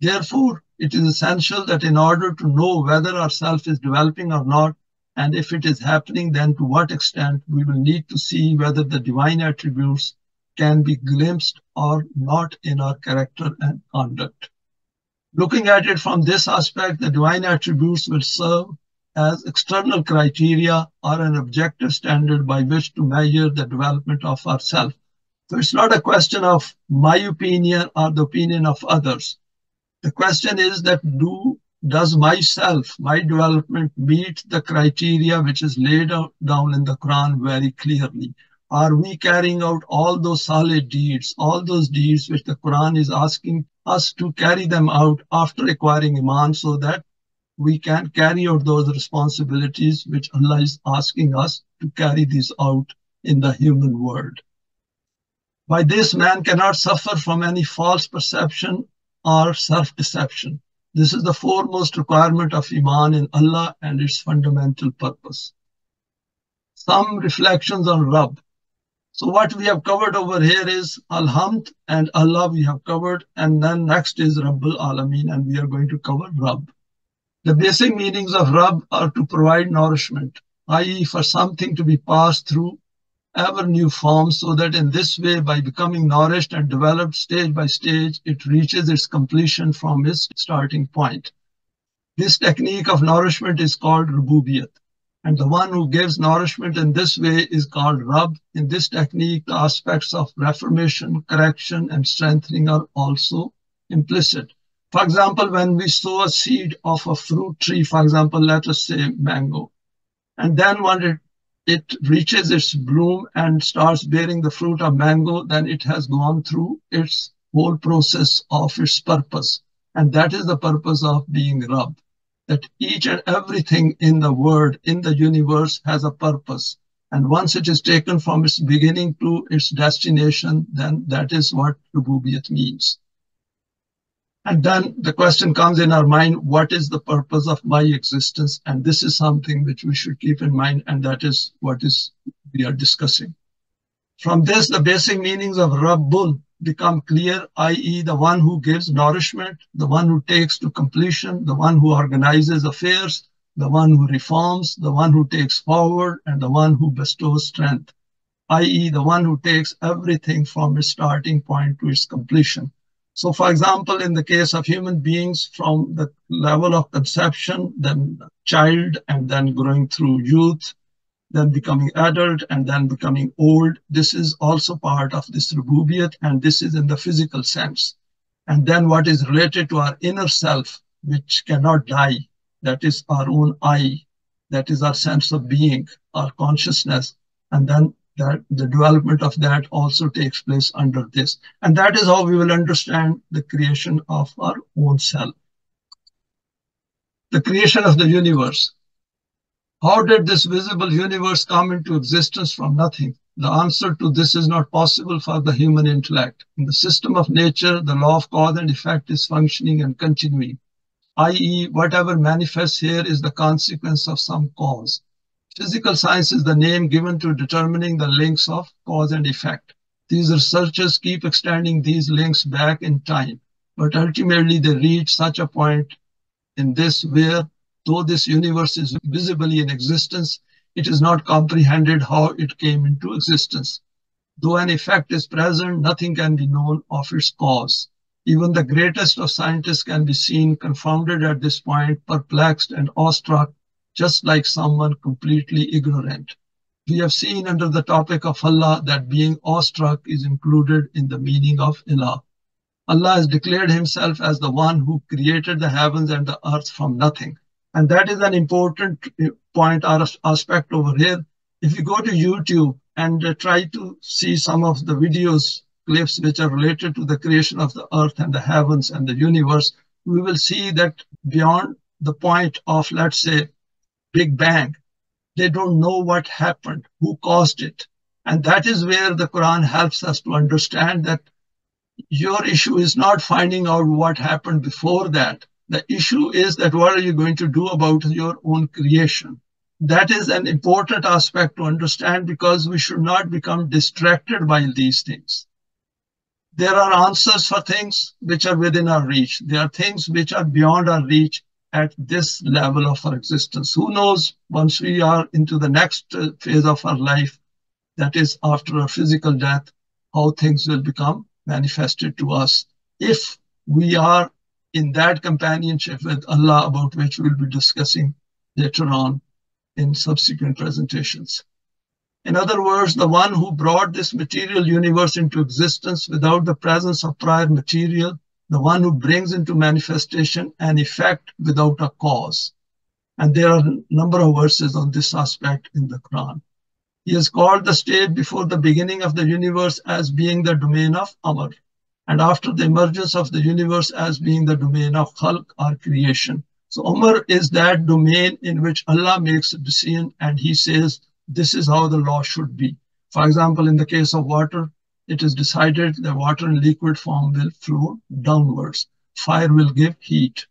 A: Therefore, it is essential that in order to know whether our self is developing or not, and if it is happening, then to what extent, we will need to see whether the divine attributes can be glimpsed or not in our character and conduct. Looking at it from this aspect, the divine attributes will serve as external criteria or an objective standard by which to measure the development of ourself. So it's not a question of my opinion or the opinion of others. The question is that does myself, my development, meet the criteria which is laid down in the Quran very clearly? Are we carrying out all those solid deeds, all those deeds which the Quran is asking us to carry them out after acquiring Iman, so that we can carry out those responsibilities which Allah is asking us to carry these out in the human world. By this, man cannot suffer from any false perception or self-deception. This is the foremost requirement of Iman in Allah and its fundamental purpose. Some reflections on Rabb. So what we have covered over here is Alhamd and Allah we have covered, and then next is Rabbul Alameen, and we are going to cover Rabb. The basic meanings of Rabb are to provide nourishment, i.e. for something to be passed through ever new forms, so that in this way, by becoming nourished and developed stage by stage, it reaches its completion from its starting point. This technique of nourishment is called Rabubiyat, and the one who gives nourishment in this way is called Rabb. In this technique, the aspects of reformation, correction, and strengthening are also implicit. For example, when we sow a seed of a fruit tree, for example, let us say mango, and then when it reaches its bloom and starts bearing the fruit of mango, then it has gone through its whole process of its purpose. And that is the purpose of being Rabb, that each and everything in the world, in the universe has a purpose. And once it is taken from its beginning to its destination, then that is what Rabubiyat means. And then the question comes in our mind, what is the purpose of my existence? And this is something which we should keep in mind, and that is what we are discussing. From this, the basic meanings of Rabbun become clear, i.e. the one who gives nourishment, the one who takes to completion, the one who organizes affairs, the one who reforms, the one who takes forward, and the one who bestows strength, i.e. the one who takes everything from its starting point to its completion. So, for example, in the case of human beings, from the level of conception, then child, and then growing through youth, then becoming adult, and then becoming old, this is also part of this Rabubiyat, and this is in the physical sense. And then what is related to our inner self, which cannot die, that is our own I, that is our sense of being, our consciousness, and then that the development of that also takes place under this. And that is how we will understand the creation of our own self. The creation of the universe. How did this visible universe come into existence from nothing? The answer to this is not possible for the human intellect. In the system of nature, the law of cause and effect is functioning and continuing, i.e. whatever manifests here is the consequence of some cause. Physical science is the name given to determining the links of cause and effect. These researchers keep extending these links back in time, but ultimately they reach such a point in this where, though this universe is visibly in existence, it is not comprehended how it came into existence. Though an effect is present, nothing can be known of its cause. Even the greatest of scientists can be seen confounded at this point, perplexed and awestruck, just like someone completely ignorant. We have seen under the topic of Allah that being awestruck is included in the meaning of Ilah. Allah has declared himself as the one who created the heavens and the earth from nothing. And that is an important point or aspect over here. If you go to YouTube and try to see some of the videos, clips which are related to the creation of the earth and the heavens and the universe, we will see that beyond the point of, let's say, Big Bang, they don't know what happened, who caused it. And that is where the Quran helps us to understand that your issue is not finding out what happened before that. The issue is that what are you going to do about your own creation? That is an important aspect to understand, because we should not become distracted by these things. There are answers for things which are within our reach. There are things which are beyond our reach at this level of our existence. Who knows, once we are into the next phase of our life, that is after our physical death, how things will become manifested to us if we are in that companionship with Allah, about which we'll be discussing later on in subsequent presentations. In other words, the one who brought this material universe into existence without the presence of prior material, the one who brings into manifestation an effect without a cause. And there are a number of verses on this aspect in the Quran. He has called the state before the beginning of the universe as being the domain of Amr, and after the emergence of the universe as being the domain of Khalq or creation. So Umar is that domain in which Allah makes a decision and He says, this is how the law should be. For example, in the case of water, it is decided that water in liquid form will flow downwards. Fire will give heat.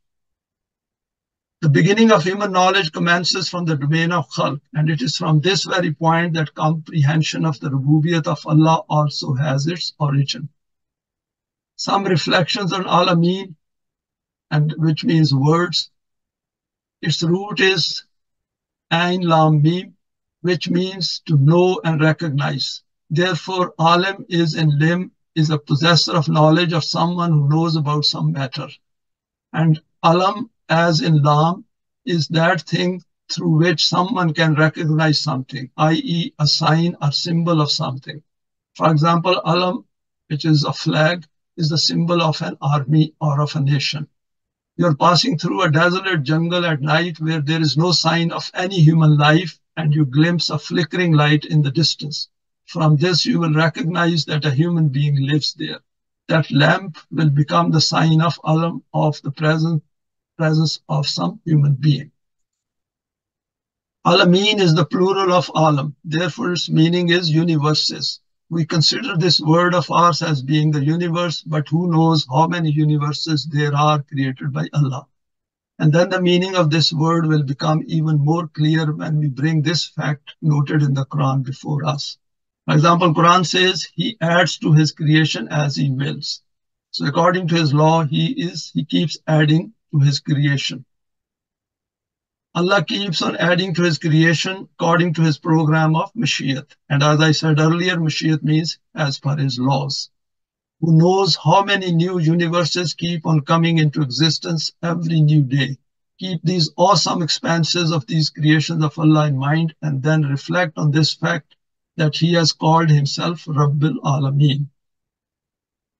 A: The beginning of human knowledge commences from the domain of Khalq, and it is from this very point that comprehension of the Rabubiyat of Allah also has its origin. Some reflections on Alameen, and which means words. Its root is Ain Lam Mim, which means to know and recognize. Therefore, Alim is in lim, is a possessor of knowledge of someone who knows about some matter. And Alam, as in Lam, is that thing through which someone can recognize something, i.e. a sign or symbol of something. For example, Alam, which is a flag, is the symbol of an army or of a nation. You're passing through a desolate jungle at night where there is no sign of any human life, and you glimpse a flickering light in the distance. From this, you will recognize that a human being lives there. That lamp will become the sign of Alam, of the presence of some human being. Alameen is the plural of Alam. Therefore, its meaning is universes. We consider this word of ours as being the universe, but who knows how many universes there are created by Allah. And then the meaning of this word will become even more clear when we bring this fact noted in the Quran before us. For example, Quran says, He adds to His creation as He wills. So according to His law, He keeps adding to His creation. Allah keeps on adding to His creation according to His program of Mashe'at. And as I said earlier, Mashe'at means as per His laws. Who knows how many new universes keep on coming into existence every new day. Keep these awesome expanses of these creations of Allah in mind and then reflect on this fact that He has called Himself Rabbil Alameen,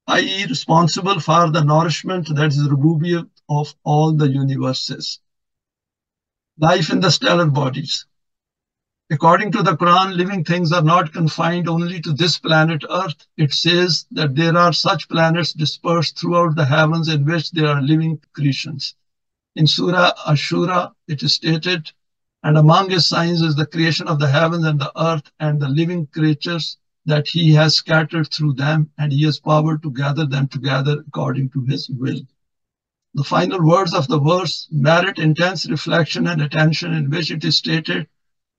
A: i.e. responsible for the nourishment, that is Rabubiyat, of all the universes. Life in the stellar bodies. According to the Quran, living things are not confined only to this planet Earth. It says that there are such planets dispersed throughout the heavens in which there are living creations. In Surah Ashura, it is stated, and among His signs is the creation of the heavens and the earth and the living creatures that He has scattered through them, and He has power to gather them together according to His will. The final words of the verse merit intense reflection and attention, in which it is stated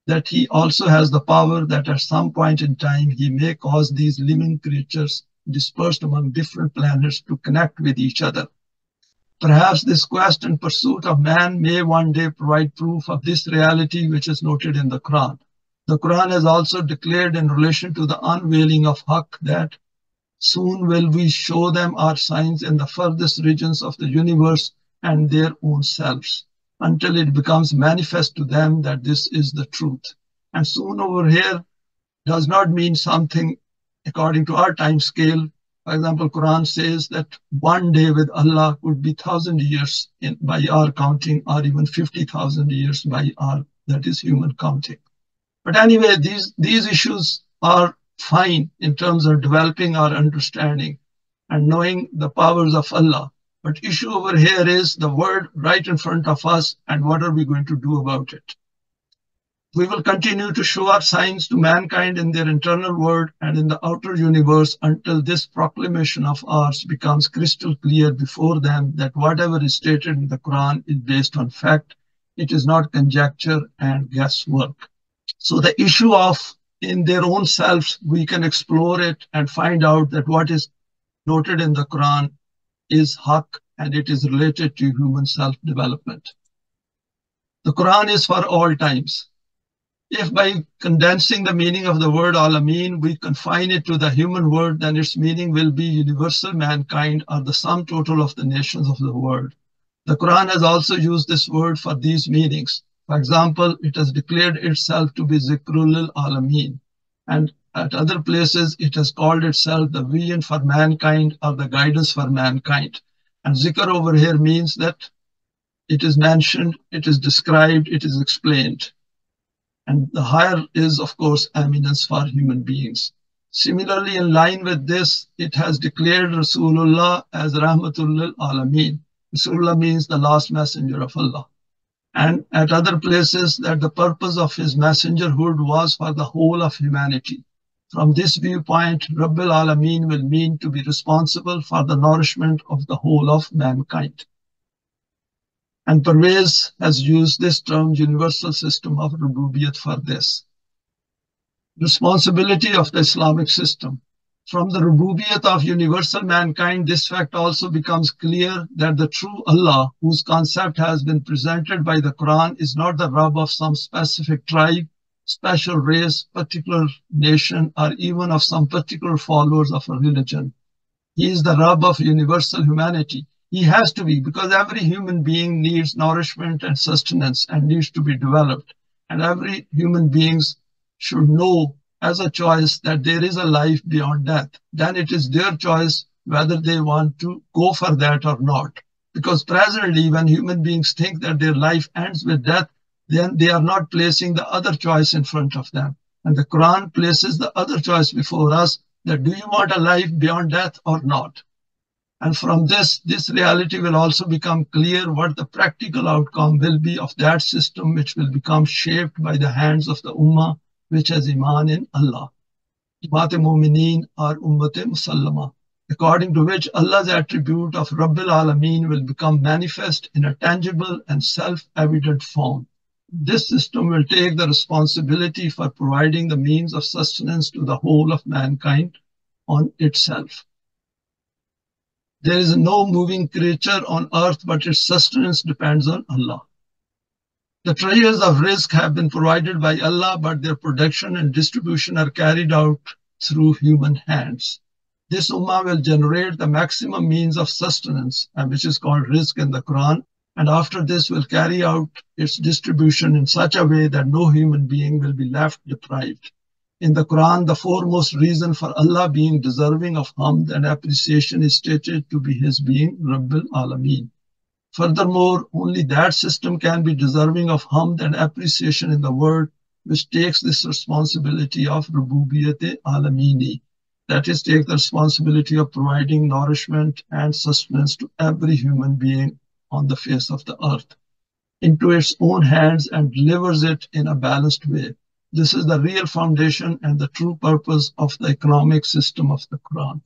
A: that He also has the power that at some point in time He may cause these living creatures dispersed among different planets to connect with each other. Perhaps this quest and pursuit of man may one day provide proof of this reality which is noted in the Quran. The Quran has also declared in relation to the unveiling of Haqq that soon will we show them our signs in the furthest regions of the universe and their own selves, until it becomes manifest to them that this is the truth. And soon over here does not mean something according to our time scale. For example, Quran says that one day with Allah could be 1,000 years by our counting, or even 50,000 years by our, that is, human counting. But anyway, these issues are fine in terms of developing our understanding and knowing the powers of Allah. But issue over here is the word right in front of us, and what are we going to do about it? We will continue to show our signs to mankind in their internal world and in the outer universe until this proclamation of ours becomes crystal clear before them that whatever is stated in the Quran is based on fact. It is not conjecture and guesswork. So the issue of in their own selves, we can explore it and find out that what is noted in the Quran is Haqq, and it is related to human self-development. The Quran is for all times. If by condensing the meaning of the word Alameen, we confine it to the human word, then its meaning will be universal mankind, or the sum total of the nations of the world. The Quran has also used this word for these meanings. For example, it has declared itself to be Zikrul Alameen, and at other places it has called itself the vision for mankind or the guidance for mankind. And Zikr over here means that it is mentioned, it is described, it is explained. And the higher is, of course, eminence for human beings. Similarly, in line with this, it has declared Rasulullah as Rahmatul lil Alameen. Rasulullah means the last messenger of Allah. And at other places that the purpose of his messengerhood was for the whole of humanity. From this viewpoint, Rabbil Alameen will mean to be responsible for the nourishment of the whole of mankind. And Pervez has used this term universal system of Rabubiyat for this. Responsibility of the Islamic system. From the Rabubiyat of universal mankind, this fact also becomes clear that the true Allah, whose concept has been presented by the Quran, is not the Rabb of some specific tribe, special race, particular nation, or even of some particular followers of a religion. He is the Rabb of universal humanity. He has to be, because every human being needs nourishment and sustenance and needs to be developed. And every human being should know as a choice that there is a life beyond death. Then it is their choice whether they want to go for that or not. Because presently, when human beings think that their life ends with death, then they are not placing the other choice in front of them. And the Quran places the other choice before us, that do you want a life beyond death or not? And from this reality will also become clear what the practical outcome will be of that system, which will become shaped by the hands of the Ummah, which has Iman in Allah. Jamaat-e Mu'mineen or Ummat-e Musallama, according to which Allah's attribute of Rabbil Alameen will become manifest in a tangible and self-evident form. This system will take the responsibility for providing the means of sustenance to the whole of mankind on itself. There is no moving creature on earth, but its sustenance depends on Allah. The treasures of rizq have been provided by Allah, but their production and distribution are carried out through human hands. This ummah will generate the maximum means of sustenance, which is called rizq in the Quran, and after this will carry out its distribution in such a way that no human being will be left deprived. In the Quran, the foremost reason for Allah being deserving of hamd and appreciation is stated to be His being Rabbil Alameen. Furthermore, only that system can be deserving of hamd and appreciation in the world which takes this responsibility of Rabubiyat Alamini. That is, take the responsibility of providing nourishment and sustenance to every human being on the face of the earth into its own hands and delivers it in a balanced way. This is the real foundation and the true purpose of the economic system of the Quran.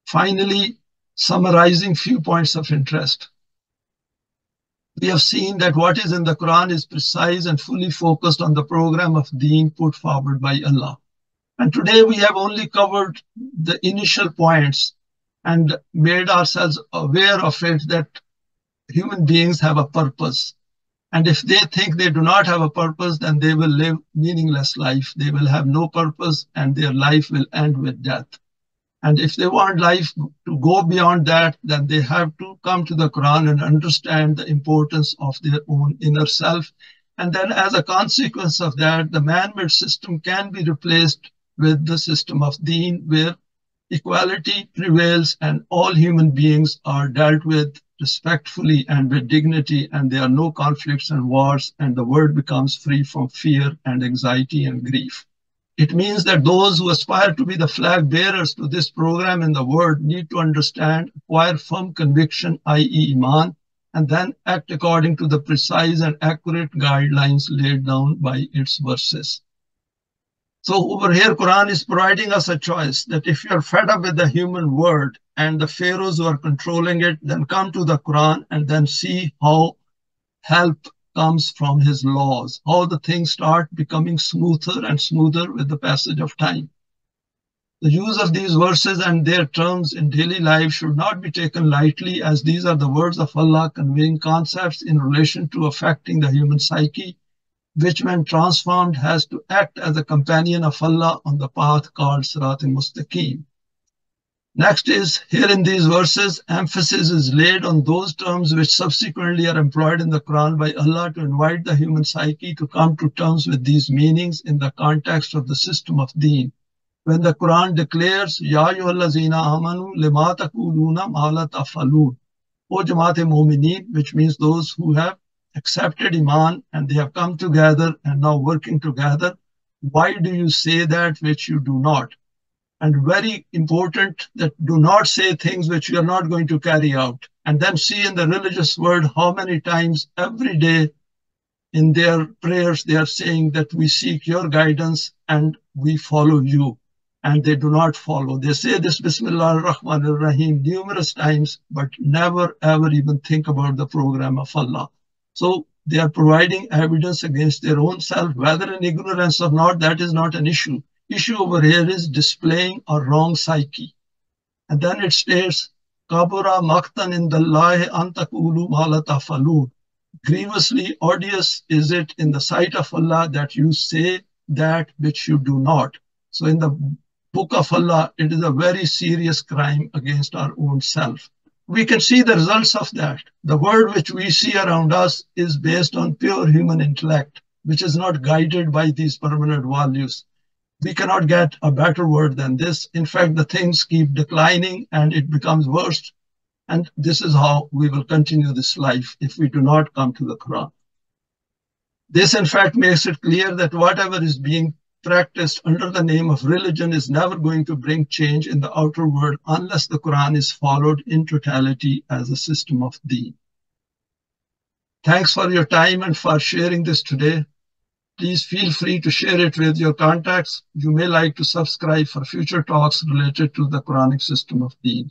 A: Finally, summarizing few points of interest. We have seen that what is in the Quran is precise and fully focused on the program of Deen put forward by Allah. And today we have only covered the initial points and made ourselves aware of it, that human beings have a purpose. And if they think they do not have a purpose, then they will live meaningless life. They will have no purpose and their life will end with death. And if they want life to go beyond that, then they have to come to the Quran and understand the importance of their own inner self. And then as a consequence of that, the man-made system can be replaced with the system of Deen, where equality prevails and all human beings are dealt with respectfully and with dignity, and there are no conflicts and wars, and the world becomes free from fear and anxiety and grief. It means that those who aspire to be the flag bearers to this program in the world need to understand, acquire firm conviction, i.e. Iman, and then act according to the precise and accurate guidelines laid down by its verses. So over here, Quran is providing us a choice that if you're fed up with the human world and the pharaohs who are controlling it, then come to the Quran and then see how help comes from His laws, how the things start becoming smoother and smoother with the passage of time. The use of these verses and their terms in daily life should not be taken lightly, as these are the words of Allah conveying concepts in relation to affecting the human psyche, which when transformed has to act as a companion of Allah on the path called Sirat al-Mustaqim. Next is, here in these verses, emphasis is laid on those terms which subsequently are employed in the Quran by Allah to invite the human psyche to come to terms with these meanings in the context of the system of Deen. When the Quran declares, Ya ayyuhallazina amanu lima taquluna ma la taf'alun, O Jamaat-e Mu'mineen, which means those who have accepted Iman and they have come together and now working together, why do you say that which you do not? And very important that do not say things which you are not going to carry out. And then see in the religious world how many times every day in their prayers they are saying that we seek your guidance and we follow you. And they do not follow. They say this Bismillah ar-Rahman ar-Rahim numerous times, but never ever even think about the program of Allah. So they are providing evidence against their own self, whether in ignorance or not, that is not an issue. Issue over here is displaying a wrong psyche. And then it states, Kabura maktan in the Allahi antakulu malata falud. Grievously odious is it in the sight of Allah that you say that which you do not. So in the book of Allah, it is a very serious crime against our own self. We can see the results of that. The world which we see around us is based on pure human intellect, which is not guided by these permanent values. We cannot get a better word than this. In fact, the things keep declining and it becomes worse. And this is how we will continue this life if we do not come to the Quran. This, in fact, makes it clear that whatever is being practiced under the name of religion is never going to bring change in the outer world unless the Quran is followed in totality as a system of Deen. Thanks for your time and for sharing this today. Please feel free to share it with your contacts. You may like to subscribe for future talks related to the Quranic system of Deen.